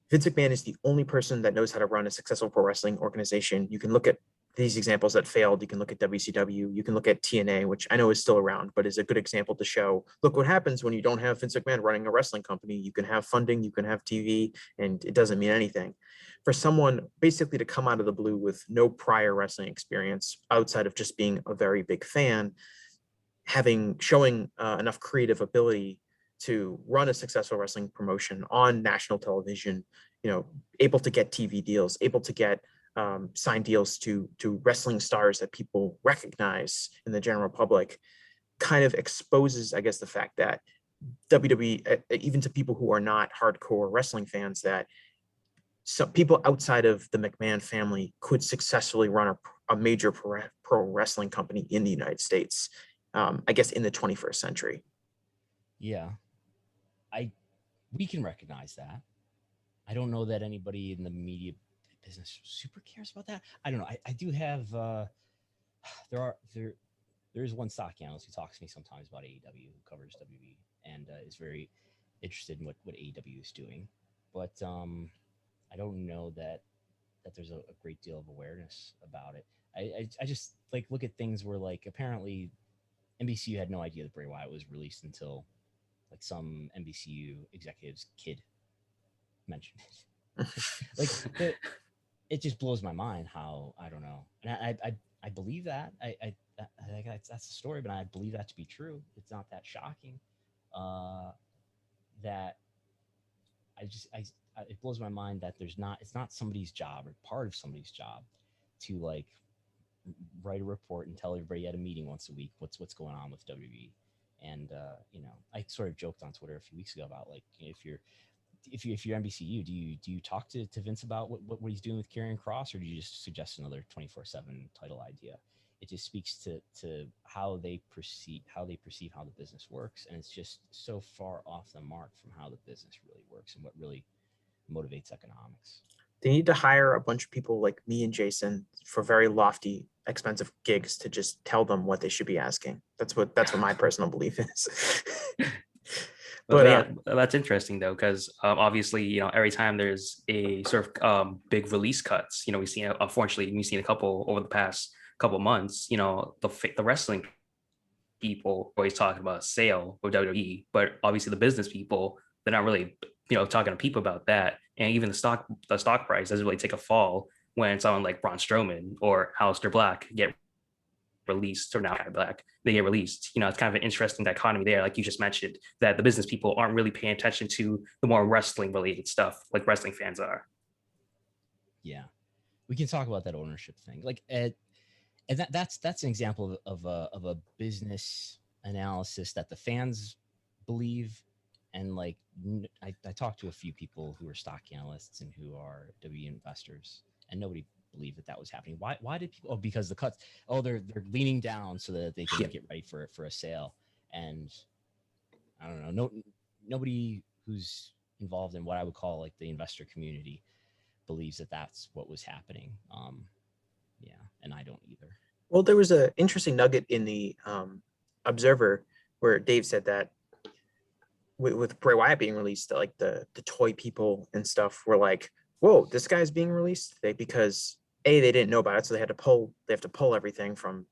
Vince McMahon is the only person that knows how to run a successful pro wrestling organization. You can look at these examples that failed. You can look at WCW. You can look at TNA, which I know is still around, but is a good example to show, look what happens when you don't have Vince McMahon running a wrestling company. You can have funding, you can have TV, and it doesn't mean anything. For someone basically to come out of the blue with no prior wrestling experience outside of just being a very big fan, showing enough creative ability to run a successful wrestling promotion on national television, able to get TV deals, able to get signed deals to wrestling stars that people recognize in the general public, kind of exposes, I guess, the fact that WWE, even to people who are not hardcore wrestling fans, that some people outside of the McMahon family could successfully run a major pro wrestling company in the United States, I guess, in the 21st century. Yeah, we can recognize that. I don't know that anybody in the media business super cares about that. I don't know. I do have there is one stock analyst who talks to me sometimes about AEW, who covers WWE, and is very interested in what AEW is doing. But I don't know that there's a great deal of awareness about it. I just like look at things where like apparently NBCU had no idea that Bray Wyatt was released until like some NBCU executive's kid mentioned it. Like it just blows my mind how I don't know, and I believe that I think that's the story, but I believe that to be true. It's not that shocking. That it blows my mind that it's not somebody's job or part of somebody's job to like write a report and tell everybody at a meeting once a week what's going on with WWE. And I sort of joked on Twitter a few weeks ago about like if you're NBCU, do you talk to Vince about what he's doing with Karrion Kross, or do you just suggest another 24/7 title idea? It just speaks to how they perceive how the business works, and it's just so far off the mark from how the business really works and what really motivates economics. They need to hire a bunch of people like me and Jason for very lofty, expensive gigs to just tell them what they should be asking. That's what my personal belief is. But yeah, that's interesting though, because obviously, every time there's a sort of big release cuts, unfortunately, we've seen a couple over the past couple months. The wrestling people always talking about a sale with WWE, but obviously the business people, they're not really talking to people about that. And even the stock price doesn't really take a fall when someone like Braun Strowman or Aleister Black get released, or now Black, they get released. It's kind of an interesting dichotomy there, like you just mentioned, that the business people aren't really paying attention to the more wrestling related stuff like wrestling fans are. Yeah, we can talk about that ownership thing, like and that's an example of a business analysis that the fans believe. And like I talked to a few people who are stock analysts and who are WWE investors, and nobody believed that was happening. Why did people? Oh, because the cuts. Oh, they're leaning down so that they can get ready for a sale. And I don't know. Nobody who's involved in what I would call like the investor community believes that that's what was happening. Yeah, and I don't either. Well, there was an interesting nugget in the Observer where Dave said that with Bray Wyatt being released, like the toy people and stuff were like, "Whoa, this guy's being released!" Because they didn't know about it, so they have to pull everything from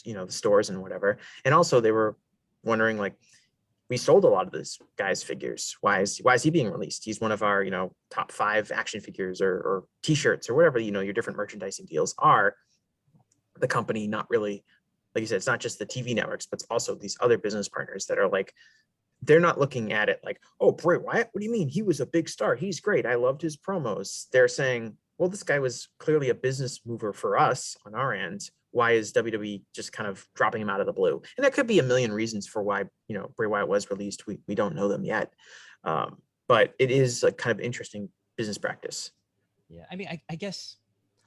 the stores and whatever. And also they were wondering, like, we sold a lot of this guy's figures. Why is he being released? He's one of our top 5 action figures or T-shirts or whatever your different merchandising deals are. The company not really, like you said, it's not just the TV networks, but it's also these other business partners that are like, they're not looking at it like, oh, Bray Wyatt, what do you mean? He was a big star. He's great. I loved his promos. They're saying, well, this guy was clearly a business mover for us on our end. Why is WWE just kind of dropping him out of the blue? And there could be a million reasons for why, Bray Wyatt was released. We don't know them yet. But it is a kind of interesting business practice. Yeah. I mean, I guess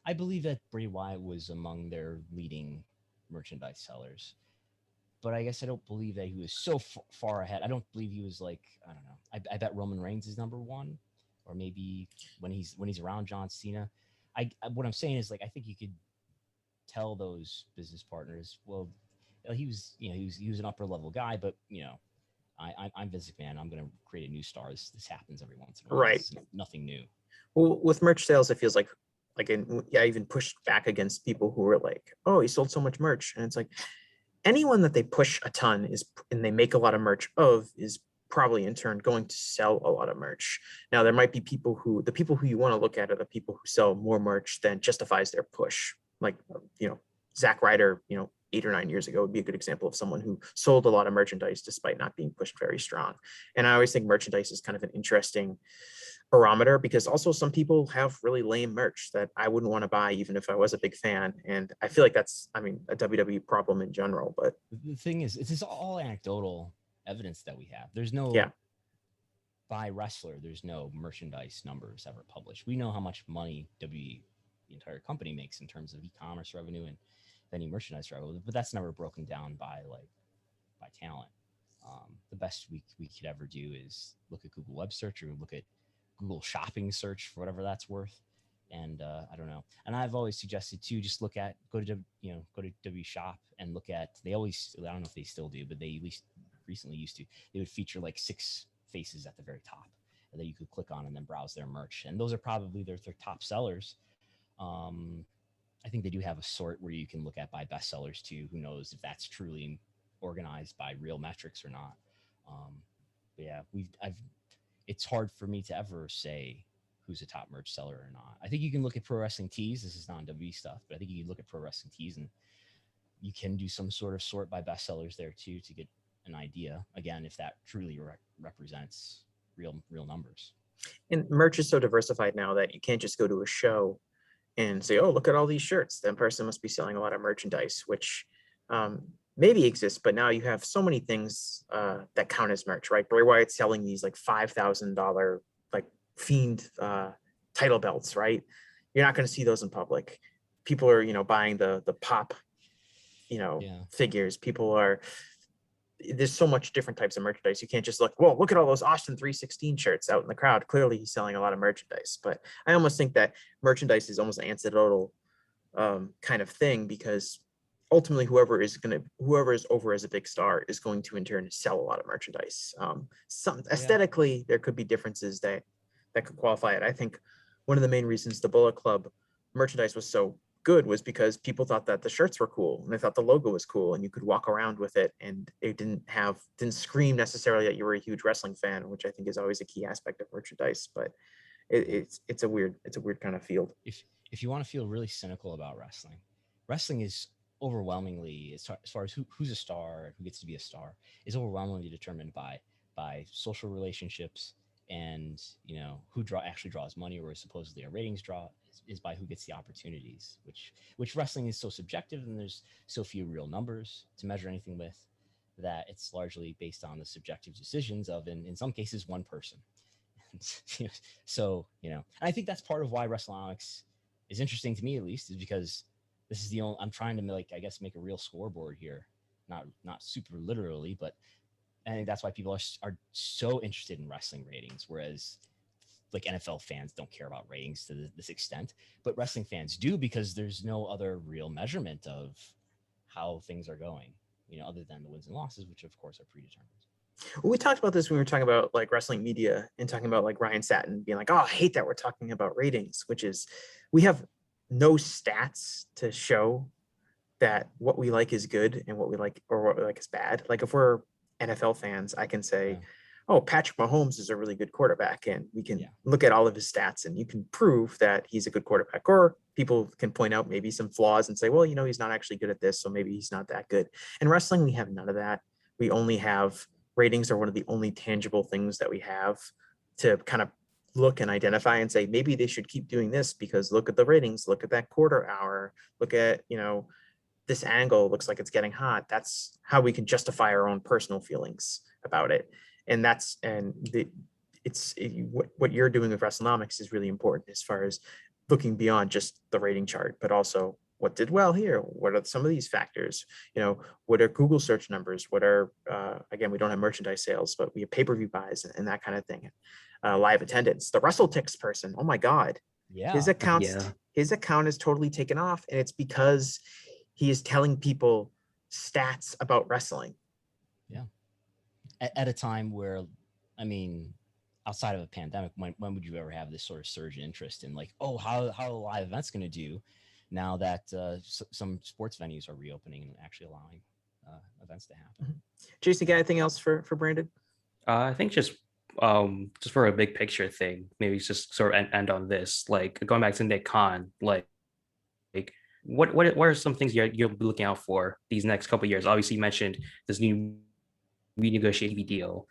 I believe that Bray Wyatt was among their leading merchandise sellers. But I guess I don't believe that he was so far ahead. I don't believe he was like, I don't know. I bet Roman Reigns is number 1, or maybe when he's around John Cena. What I'm saying is, like, I think you could tell those business partners, well, he was an upper level guy, but I'm Vince McMahon. I'm going to create a new star. This happens every once in a while. Right. It's nothing new. Well, with merch sales, it feels like I even pushed back against people who were like, oh, he sold so much merch, and it's like, anyone that they push a ton and they make a lot of merch of is probably in turn going to sell a lot of merch. Now, there might be the people who you want to look at are the people who sell more merch than justifies their push. Like, Zack Ryder, 8 or 9 years ago would be a good example of someone who sold a lot of merchandise despite not being pushed very strong. And I always think merchandise is kind of an interesting barometer, because also some people have really lame merch that I wouldn't want to buy even if I was a big fan. And I feel like that's, a WWE problem in general. But the thing is, it's all anecdotal evidence that we have. There's no by wrestler, there's no merchandise numbers ever published. We know how much money the entire company makes in terms of e-commerce revenue and any merchandise revenue, but that's never broken down by talent. The best we could ever do is look at Google web search or look at Google shopping search for whatever that's worth, And I don't know. And I've always suggested too, just go to W Shop and look at. They always, I don't know if they still do, but they at least recently used to. They would feature like 6 faces at the very top that you could click on and then browse their merch. And those are probably their top sellers. I think they do have a sort where you can look at by bestsellers too. Who knows if that's truly organized by real metrics or not. But yeah, it's hard for me to ever say who's a top merch seller or not. I think you can look at Pro Wrestling Tees. This is non-WWE stuff, but I think you can look at Pro Wrestling Tees and you can do some sort of sort by bestsellers there too to get an idea. Again, if that truly represents real numbers. And merch is so diversified now that you can't just go to a show and say, oh, look at all these shirts. That person must be selling a lot of merchandise, which maybe exists, but now you have so many things that count as merch, right? Bray Wyatt's selling these like $5,000 like Fiend title belts, right? You're not going to see those in public. People are, buying the pop, figures. There's so much different types of merchandise. You can't just look at all those Austin 316 shirts out in the crowd. Clearly he's selling a lot of merchandise, but I almost think that merchandise is almost an anecdotal kind of thing, because ultimately whoever is over as a big star is going to in turn sell a lot of merchandise. Aesthetically, there could be differences that could qualify it. I think one of the main reasons the Bullet Club merchandise was so good was because people thought that the shirts were cool and they thought the logo was cool and you could walk around with it and it didn't scream necessarily that you were a huge wrestling fan, which I think is always a key aspect of merchandise. But it's a weird kind of field. If you want to feel really cynical about wrestling is overwhelmingly, as far as who's a star, who gets to be a star, is overwhelmingly determined by social relationships, and who actually draws money, or supposedly a ratings draw is by who gets the opportunities, which wrestling is so subjective, and there's so few real numbers to measure anything with, that it's largely based on the subjective decisions of, in some cases, one person. So and I think that's part of why Wrestlenomics is interesting to me, at least, is because this is the only, I'm trying to make a real scoreboard here, not super literally, but I think that's why people are so interested in wrestling ratings, whereas like NFL fans don't care about ratings to this extent, but wrestling fans do, because there's no other real measurement of how things are going, other than the wins and losses, which of course are predetermined. Well, we talked about this when we were talking about like wrestling media and talking about like Ryan Satin being like, oh, I hate that we're talking about ratings, which is, we have no stats to show that what we like is good and what we like is bad. Like if we're NFL fans, I can say, oh, Patrick Mahomes is a really good quarterback, and we can look at all of his stats and you can prove that he's a good quarterback. Or people can point out maybe some flaws and say, well, he's not actually good at this, so maybe he's not that good. In wrestling, we have none of that. We only have ratings are one of the only tangible things that we have to kind of look and identify and say, maybe they should keep doing this because look at the ratings, look at that quarter hour, look at, this angle looks like it's getting hot. That's how we can justify our own personal feelings about it. And what you're doing with Wrestlenomics is really important as far as looking beyond just the rating chart, but also what did well here? What are some of these factors? What are Google search numbers? What are, again, we don't have merchandise sales, but we have pay-per-view buys and that kind of thing. Live attendance, the WrestleTix person. Oh my God. Yeah. His account is totally taken off. And it's because he is telling people stats about wrestling. Yeah. At a time where, outside of a pandemic, when would you ever have this sort of surge in interest in like, oh, how are live events going to do now that some sports venues are reopening and actually allowing events to happen? Mm-hmm. Jason, you got anything else for Brandon? I think just for a big picture thing, maybe just sort of end on this, like going back to Nick Khan, like what are some things you'll be looking out for these next couple of years? Obviously, you mentioned this new renegotiated deal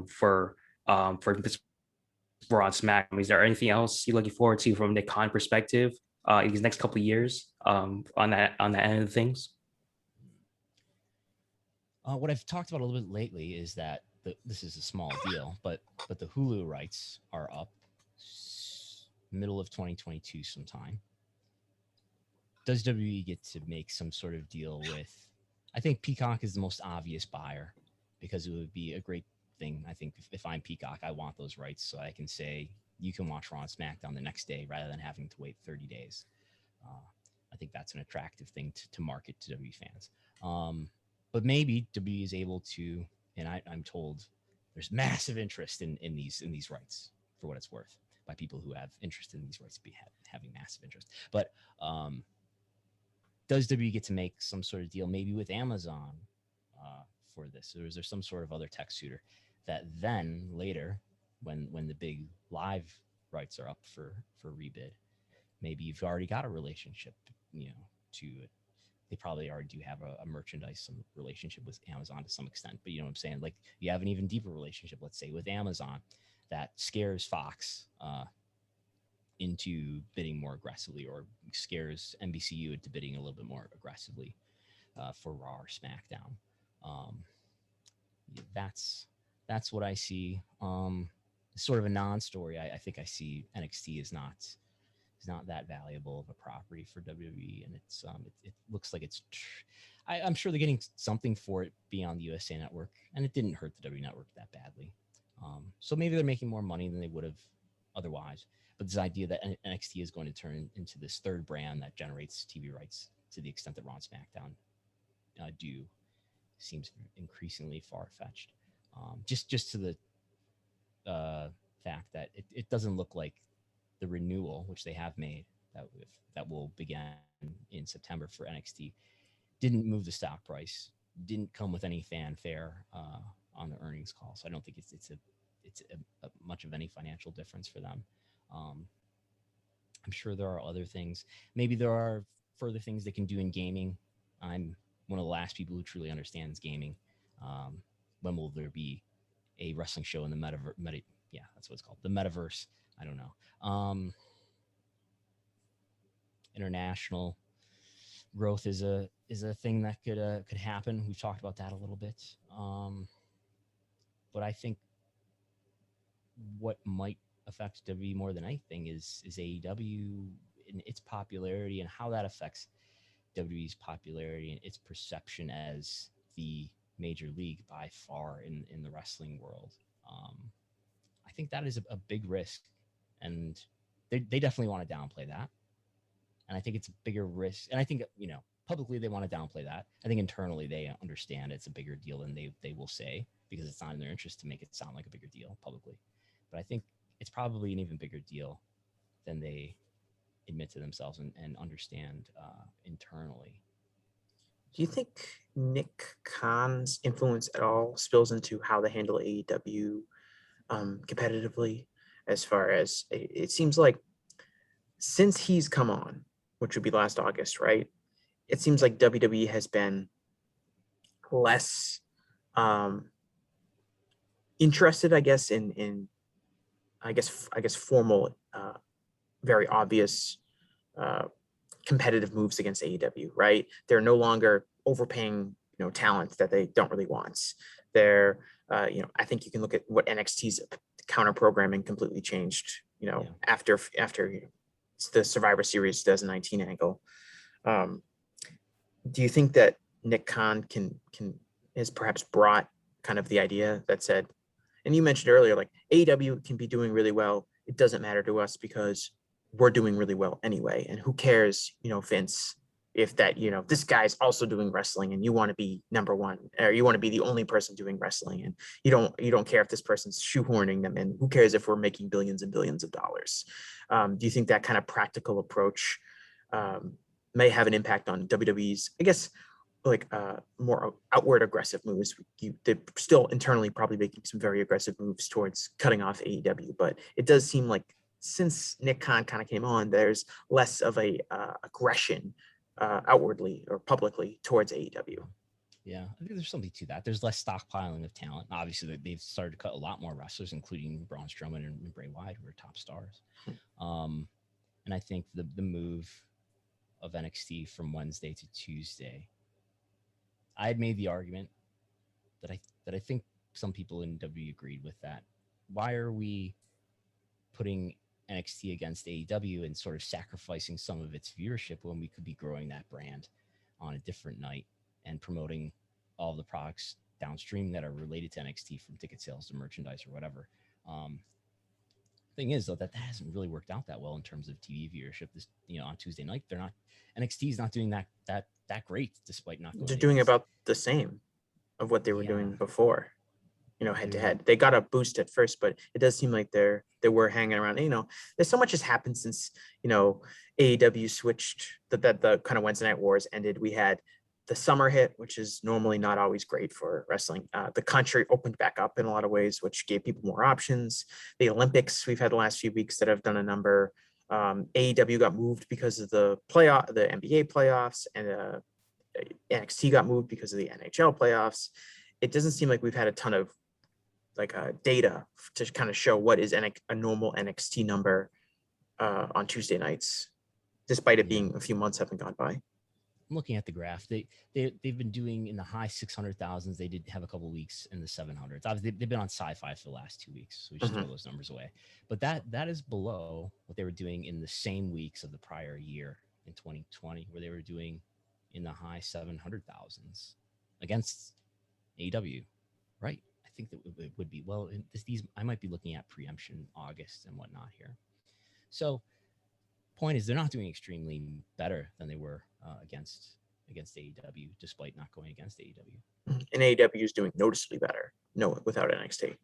for on SmackDown. Is there anything else you're looking forward to from Nick Khan perspective in these next couple of years on that end of things? What I've talked about a little bit lately is that this is a small deal, but the Hulu rights are up middle of 2022 sometime. Does WWE get to make some sort of deal with, I think Peacock is the most obvious buyer, because it would be a great thing. I think if I'm Peacock, I want those rights so I can say you can watch Raw and SmackDown the next day rather than having to wait 30 days. I think that's an attractive thing to market to WWE fans. But maybe WWE is able to, and I'm told there's massive interest in these rights, for what it's worth, by people who have interest in these rights having massive interest. But does WWE get to make some sort of deal maybe with Amazon for this? Or is there some sort of other tech suitor that then later, when the big live rights are up for rebid, maybe you've already got a relationship, to it. They probably already do have a merchandise, some relationship with Amazon to some extent, but you know what I'm saying? Like, you have an even deeper relationship, let's say, with Amazon that scares Fox into bidding more aggressively, or scares NBCU into bidding a little bit more aggressively for Raw or SmackDown. That's what I see. Sort of a non-story. I think I see NXT is not that valuable of a property for WWE, and it looks like I'm sure they're getting something for it beyond the USA Network, and it didn't hurt the WWE Network that badly. So maybe they're making more money than they would have otherwise. But this idea that NXT is going to turn into this third brand that generates TV rights to the extent that Raw and SmackDown do seems increasingly far-fetched. Just to the fact that it doesn't look like the renewal, which they have made, that will begin in September for NXT, didn't move the stock price, didn't come with any fanfare on the earnings call. So I don't think it's a much of any financial difference for them. I'm sure there are other things. Maybe there are further things they can do in gaming. I'm one of the last people who truly understands gaming. When will there be a wrestling show in the metaverse? Yeah, that's what it's called. The metaverse. I don't know. International growth is a thing that could happen. We've talked about that a little bit. But I think what might affect WWE more than anything is AEW and its popularity, and how that affects WWE's popularity and its perception as the major league by far in the wrestling world. I think that is a big risk, and they definitely want to downplay that. And I think it's a bigger risk. And I think, publicly they want to downplay that. I think internally they understand it's a bigger deal than they will say, because it's not in their interest to make it sound like a bigger deal publicly. But I think it's probably an even bigger deal than they admit to themselves and understand internally. Do you think Nick Khan's influence at all spills into how they handle AEW competitively? As far as it seems like since he's come on, which would be last August, right? It seems like WWE has been less interested, I guess, in formal, very obvious competitive moves against AEW, right? They're no longer overpaying, talent that they don't really want. They're, I think you can look at what NXT's counter programming completely changed, after the Survivor Series 2019 angle. Do you think that Nick Khan has perhaps brought kind of the idea that said, and you mentioned earlier, like AEW can be doing really well. It doesn't matter to us because we're doing really well anyway. And who cares, Vince, if that, this guy's also doing wrestling and you want to be number one, or you want to be the only person doing wrestling, and you don't care if this person's shoehorning them in. Who cares if we're making billions and billions of dollars? Do you think that kind of practical approach may have an impact on WWE's, I guess, like more outward aggressive moves? They're still internally probably making some very aggressive moves towards cutting off AEW, but it does seem like since Nick Khan kind of came on, there's less of a aggression outwardly or publicly towards AEW. Yeah, I think there's something to that. There's less stockpiling of talent. Obviously, they've started to cut a lot more wrestlers, including Braun Strowman and Bray Wyatt, who are top stars. And I think the move of NXT from Wednesday to Tuesday, I had made the argument that I think some people in WWE agreed with that. Why are we putting NXT against AEW and sort of sacrificing some of its viewership when we could be growing that brand on a different night and promoting all the products downstream that are related to NXT, from ticket sales to merchandise or whatever? Thing is though that hasn't really worked out that well in terms of TV viewership. This on Tuesday night they're not NXT is not doing that great despite not going. They're doing about the same of what they were doing before. Head to head. They got a boost at first, but it does seem like they were hanging around. There's so much has happened since AEW switched that the kind of Wednesday Night Wars ended. We had the summer hit, which is normally not always great for wrestling. The country opened back up in a lot of ways, which gave people more options. The Olympics we've had the last few weeks that have done a number. AEW got moved because of the NBA playoffs, and NXT got moved because of the NHL playoffs. It doesn't seem like we've had a ton of data to kind of show what is a normal NXT number on Tuesday nights, despite it being a few months haven't gone by. I'm looking at the graph. They've been doing in the high 600,000s. They did have a couple of weeks in the 700s. Obviously, they've been on Sci-Fi for the last 2 weeks, so we should throw those numbers away. But that is below what they were doing in the same weeks of the prior year in 2020, where they were doing in the high 700,000s against AEW, right? I think that it would be these. I might be looking at preemption August and whatnot here. So, point is, they're not doing extremely better than they were against AEW, despite not going against AEW. And AEW is doing noticeably better. No, without NXT.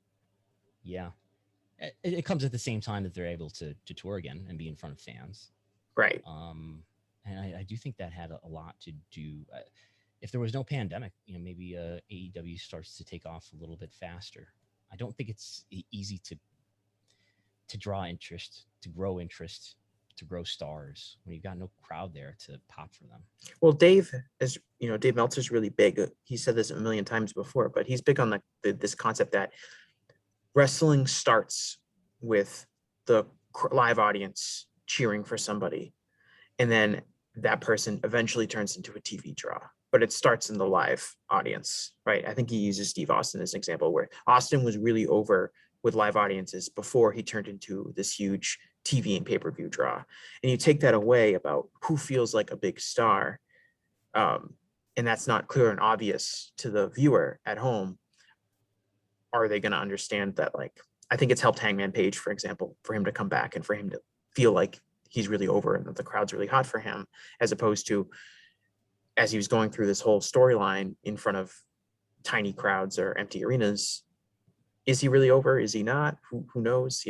Yeah, it comes at the same time that they're able to tour again and be in front of fans. Right. And I do think that had a lot to do. If there was no pandemic, maybe AEW starts to take off a little bit faster. I don't think it's easy to draw interest, to grow interest, to grow stars when you've got no crowd there to pop for them. Well, Dave Meltzer's really big. He said this a million times before, but he's big on this concept that wrestling starts with the live audience cheering for somebody, and then that person eventually turns into a TV draw. But it starts in the live audience, right? I think he uses Steve Austin as an example, where Austin was really over with live audiences before he turned into this huge TV and pay-per-view draw. And you take that away about who feels like a big star, and that's not clear and obvious to the viewer at home. Are they going to understand that? I think it's helped Hangman Page, for example, for him to come back and for him to feel like he's really over and that the crowd's really hot for him, as opposed to as he was going through this whole storyline in front of tiny crowds or empty arenas. Is he really over? Is he not? Who knows?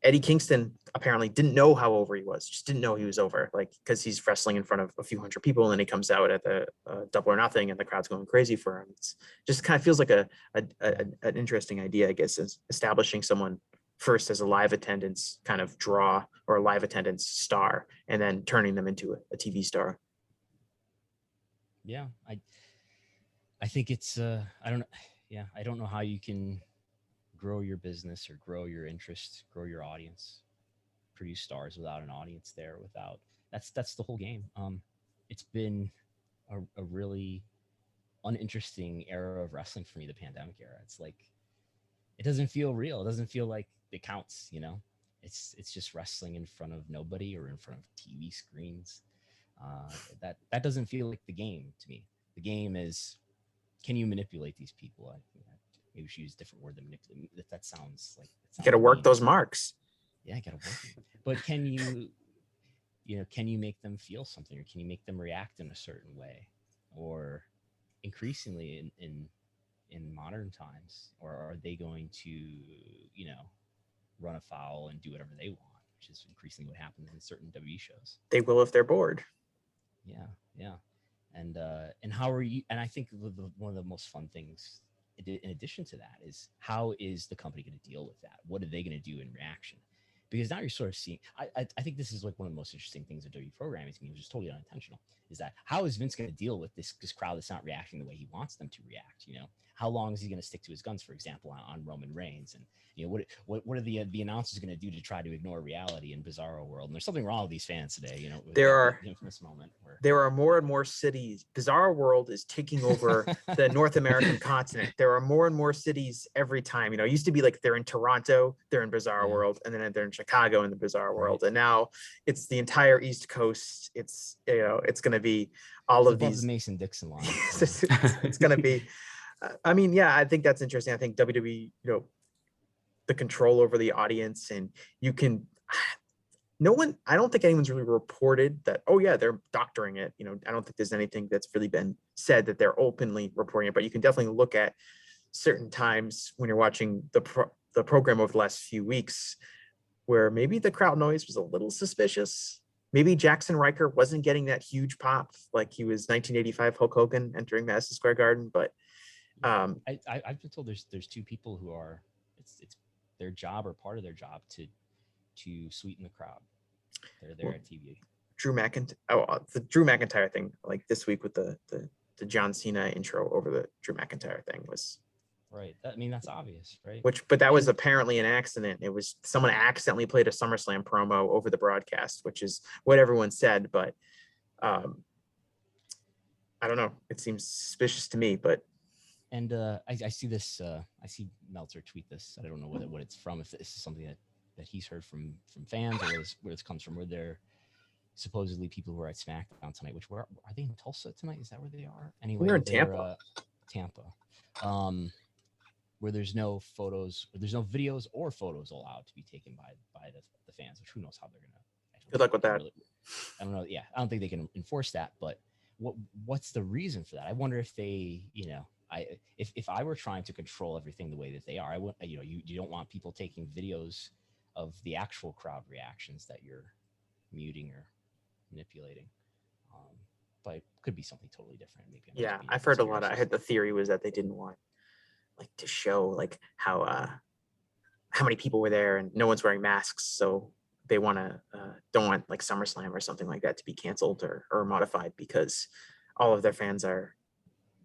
Eddie Kingston apparently didn't know how over he was, just didn't know he was over, because he's wrestling in front of a few hundred people, and then he comes out at the Double or Nothing and the crowd's going crazy for him. It's just kind of feels like an interesting idea, I guess, is establishing someone first as a live attendance kind of draw or a live attendance star, and then turning them into a TV star. Yeah, I think it's I don't know how you can grow your business or grow your interest, grow your audience, produce stars without an audience there. That's the whole game. It's been a really uninteresting era of wrestling for me, the pandemic era. It's like it doesn't feel real. It doesn't feel like it counts. It's just wrestling in front of nobody or in front of TV screens. That doesn't feel like the game to me. The game is, can you manipulate these people? Maybe we should use a different word than manipulate. That sounds like you got to work those marks. Yeah, I got to work them. But can you make them feel something, or can you make them react in a certain way? Or increasingly in modern times, or are they going to run afoul and do whatever they want, which is increasingly what happens in certain WWE shows. They will if they're bored. Yeah. And how are you? And I think one of the most fun things, in addition to that, is how is the company going to deal with that? What are they going to do in reaction? Because now you're sort of seeing, I think this is like one of the most interesting things of WWE programming to me, which is totally unintentional, is that how is Vince going to deal with this crowd that's not reacting the way he wants them to react? How long is he going to stick to his guns, for example, on Roman Reigns? And what are the announcers going to do to try to ignore reality in Bizarro World? And there's something wrong with these fans today. There are infamous moment where there are more and more cities. Bizarro World is taking over the North American continent. There are more and more cities every time. It used to be like they're in Toronto, they're in Bizarro World, and then they're in Chicago in the Bizarro World, and now it's the entire East Coast. It's it's going to be all of these. The Mason-Dixon line. It's going to be. I think that's interesting. I think WWE, the control over the audience, and you can. I don't think anyone's really reported that, oh yeah, they're doctoring it. I don't think there's anything that's really been said that they're openly reporting it, but you can definitely look at certain times when you're watching the program over the last few weeks where maybe the crowd noise was a little suspicious. Maybe Jackson Riker wasn't getting that huge pop like he was 1985 Hulk Hogan entering Madison Square Garden, but I've been told there's two people who are it's their job or part of their job to sweeten the crowd. They're there at TV. The Drew McIntyre thing, like this week with the John Cena intro over the Drew McIntyre thing was right. That's obvious, right? But that was apparently an accident. It was someone accidentally played a SummerSlam promo over the broadcast, which is what everyone said. But I don't know. It seems suspicious to me. But I see this. I see Meltzer tweet this. I don't know what it's from. If this is something that he's heard from fans, or where this comes from, where they're supposedly people who are at SmackDown tonight. Which are they in Tulsa tonight? Is that where they are? Anyway, they're in Tampa. Tampa. Where there's no photos, or there's no videos or photos allowed to be taken by the fans, which who knows how they're gonna. Good luck with that. I don't know. Yeah, I don't think they can enforce that. But what's the reason for that? I wonder if they, if I were trying to control everything the way that they are, I would, you don't want people taking videos of the actual crowd reactions that you're muting or manipulating. But it could be something totally different. Maybe I've heard a lot. I heard the theory was that they didn't want to show how many people were there, and no one's wearing masks, so they don't want like SummerSlam or something like that to be canceled or modified because all of their fans are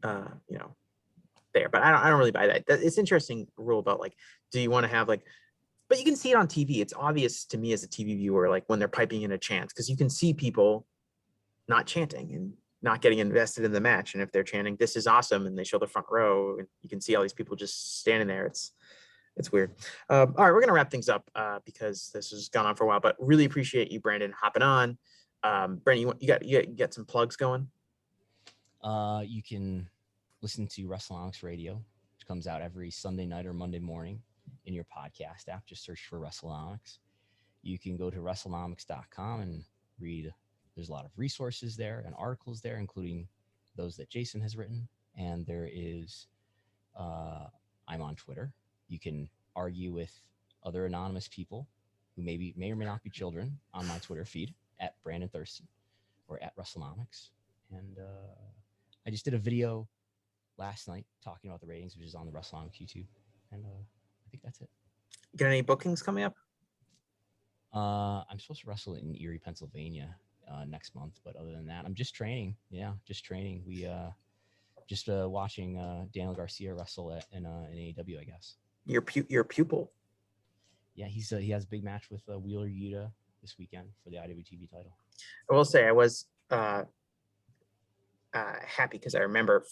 there. But I don't really buy that. It's interesting rule about do you want to have but you can see it on TV. It's obvious to me as a TV viewer, when they're piping in a chant, because you can see people not chanting and not getting invested in the match. And if they're chanting, "This is awesome," and they show the front row, and you can see all these people just standing there, it's weird. All right, we're gonna wrap things up because this has gone on for a while. But really appreciate you, Brandon, hopping on. Brandon, you got some plugs going? You can listen to Wrestlenomics Radio, which comes out every Sunday night or Monday morning in your podcast app. Just search for Wrestlenomics. You can go to Wrestlenomics.com and read. There's a lot of resources there and articles there, including those that Jason has written. And there is, I'm on Twitter. You can argue with other anonymous people who may or may not be children on my Twitter feed at Brandon Thurston or at Wrestlenomics. And I just did a video last night talking about the ratings, which is on the Wrestlenomics YouTube. And I think that's it. Got any bookings coming up? I'm supposed to wrestle in Erie, Pennsylvania next month, but other than that, I'm just training. Yeah, just training. We just watching Daniel Garcia wrestle in AEW, I guess. Your pupil. Yeah, he has a big match with Wheeler Yuta this weekend for the IWTV title. I will say I was happy because I remember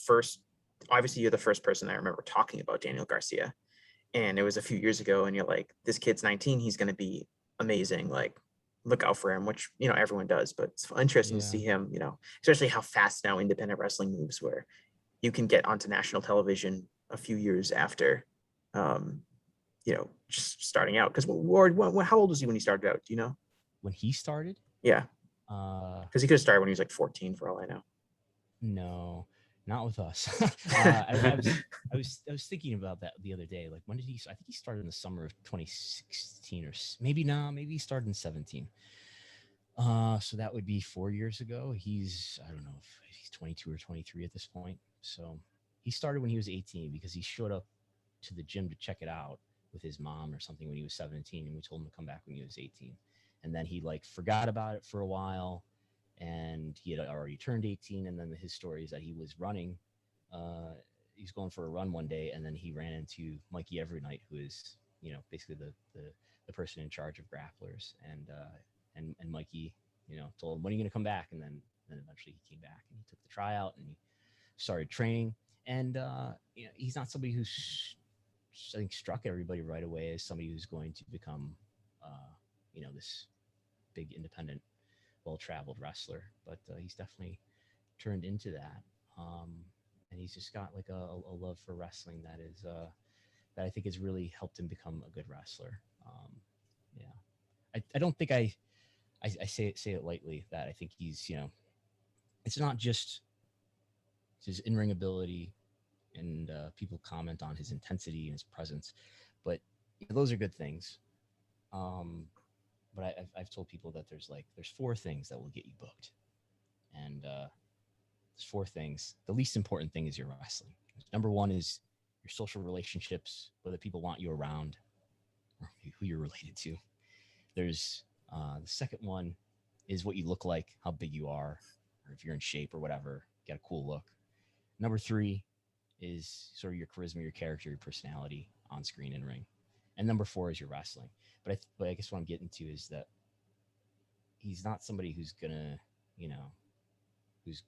obviously you're the first person I remember talking about Daniel Garcia, and it was a few years ago, and you're like, this kid's 19, he's going to be amazing, look out for him, which everyone does, but it's interesting to see him, especially how fast now independent wrestling moves, where you can get onto national television a few years after just starting out. Because how old was he when he started out, do you know? When he started? Yeah, because he could have started when he was 14 for all I know. No, not with us. I was thinking about that the other day. When did he? I think he started in the summer of 2016, or maybe he started in 17. So that would be 4 years ago. I don't know if he's 22 or 23 at this point. So he started when he was 18 because he showed up to the gym to check it out with his mom or something when he was 17, and we told him to come back when he was 18. And then he forgot about it for a while. And he had already turned 18, and then his story is that he was running. He's going for a run one day, and then he ran into Mikey Evernight, who is, basically the person in charge of grapplers. And Mikey, told him, "When are you going to come back?" And then eventually he came back, and he took the tryout, and he started training. And he's not somebody who's, I think, struck everybody right away as somebody who's going to become, this big independent, well-traveled wrestler, but he's definitely turned into that, and he's just got a love for wrestling that is that I think has really helped him become a good wrestler. Yeah, I don't think I say it lightly that I think he's, it's not just his in-ring ability and people comment on his intensity and his presence, but those are good things. But I've told people that there's 4 things that will get you booked, and there's 4 things. The least important thing is your wrestling. Number 1 is your social relationships, whether people want you around or who you're related to. There's the second one is what you look like, how big you are, or if you're in shape or whatever, get a cool look. Number 3 is sort of your charisma, your character, your personality on screen and ring. And number 4 is your wrestling. But I guess what I'm getting to is that he's not somebody who's gonna, who's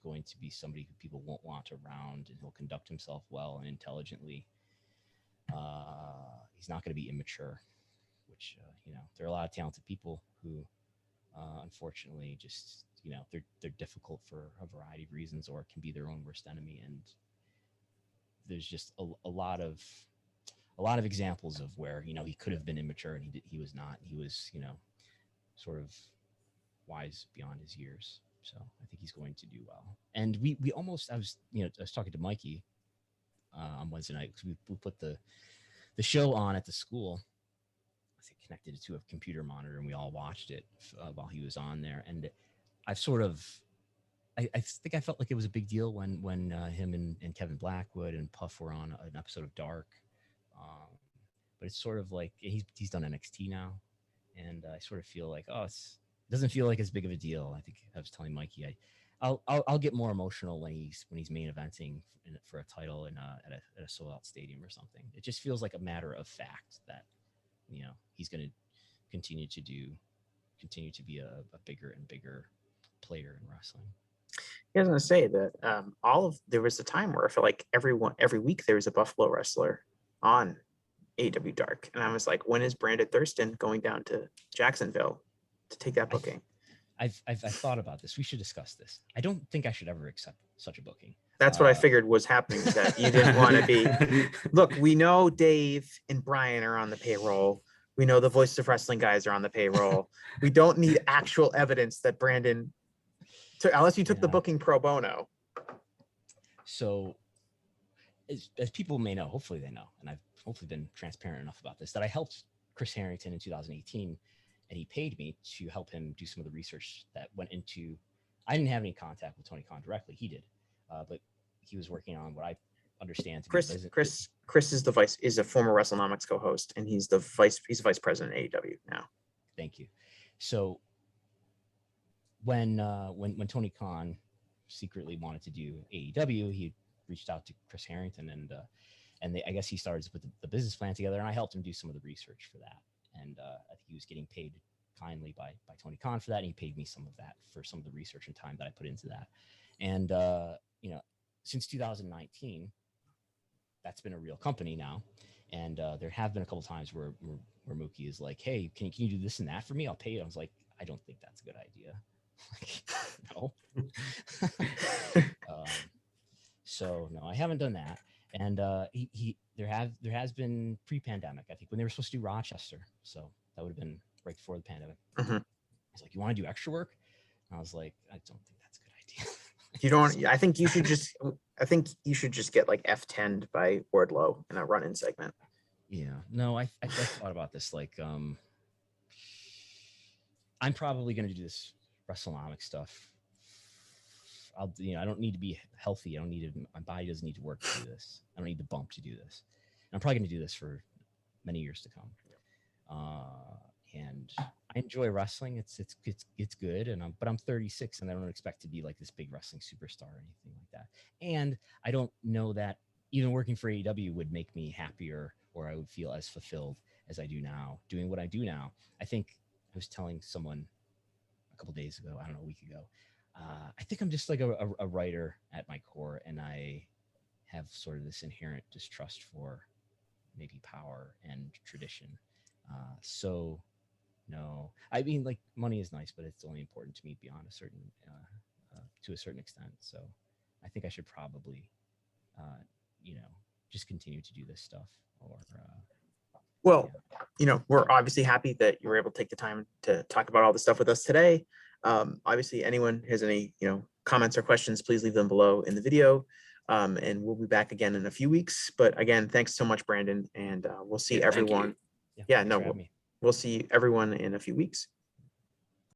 going to be somebody who people won't want around, and he'll conduct himself well and intelligently. He's not going to be immature, which, there are a lot of talented people who, unfortunately, just, they're difficult for a variety of reasons, or can be their own worst enemy. And there's just a lot of examples of where, he could have been immature and he was not. He was, sort of wise beyond his years. So I think he's going to do well. And we almost, I was talking to Mikey on Wednesday night, because we put the show on at the school. I connected it to a computer monitor, and we all watched it while he was on there. And I've sort of, I think I felt like it was a big deal when him and Kevin Blackwood and Puff were on an episode of Dark. But it's sort of like he's done NXT now, and I sort of feel like, it doesn't feel like as big of a deal. I think I was telling Mikey, I'll get more emotional when he's main eventing for a title at a sold out stadium or something. It just feels like a matter of fact that he's going to continue to be a bigger and bigger player in wrestling. I was going to say that there was a time where I feel like every week there was a Buffalo wrestler on AEW Dark, and I was like, when is Brandon Thurston going down to Jacksonville to take that booking? I've thought about this. We should discuss this. I don't think I should ever accept such a booking. That's what I figured was happening, that you didn't want to be. Look, we know Dave and Brian are on the payroll. We know the Voice of Wrestling guys are on the payroll. We don't need actual evidence that Brandon, unless you took the booking pro bono. So, as people may know, hopefully they know, and I've hopefully been transparent enough about this, that I helped Chris Harrington in 2018, and he paid me to help him do some of the research that went into. I didn't have any contact with Tony Khan directly; he did, but he was working on what I understand to be Chris is a former Wrestlenomics co-host, and he's vice president at AEW now. Thank you. So when Tony Khan secretly wanted to do AEW, he reached out to Chris Harrington, and I guess he started to put the business plan together, and I helped him do some of the research for that. And I think he was getting paid kindly by Tony Khan for that, and he paid me some of that for some of the research and time that I put into that. And since 2019, that's been a real company now. And there have been a couple times where Mookie is like, "Hey, can you do this and that for me? I'll pay you." I was like, "I don't think that's a good idea." No. So no, I haven't done that. And there has been pre-pandemic, I think, when they were supposed to do Rochester. So that would have been right before the pandemic. Mm-hmm. He's like, "You want to do extra work?" And I was like, "I don't think that's a good idea." You don't. I think you should just get like F10'd by Wardlow in a run-in segment. Yeah. No, I thought about this. Like, I'm probably going to do this Wrestlenomics stuff. I don't need to be healthy. My body doesn't need to work to do this. I don't need the bump to do this. And I'm probably going to do this for many years to come. And I enjoy wrestling. It's good. But I'm 36, and I don't expect to be like this big wrestling superstar or anything like that. And I don't know that even working for AEW would make me happier, or I would feel as fulfilled as I do now doing what I do now. I think I was telling someone a couple days ago, I don't know, a week ago, I think I'm just like a writer at my core, and I have sort of this inherent distrust for maybe power and tradition. So no, I mean, like, money is nice, but it's only important to me beyond a certain, to a certain extent. So I think I should probably, just continue to do this stuff. Or Well, we're obviously happy that you were able to take the time to talk about all this stuff with us today. Obviously, anyone has any, comments or questions, please leave them below in the video. And we'll be back again in a few weeks. But again, thanks so much, Brandon. And we'll see everyone. Yeah, Yeah, thanks no, for having me. we'll see everyone in a few weeks.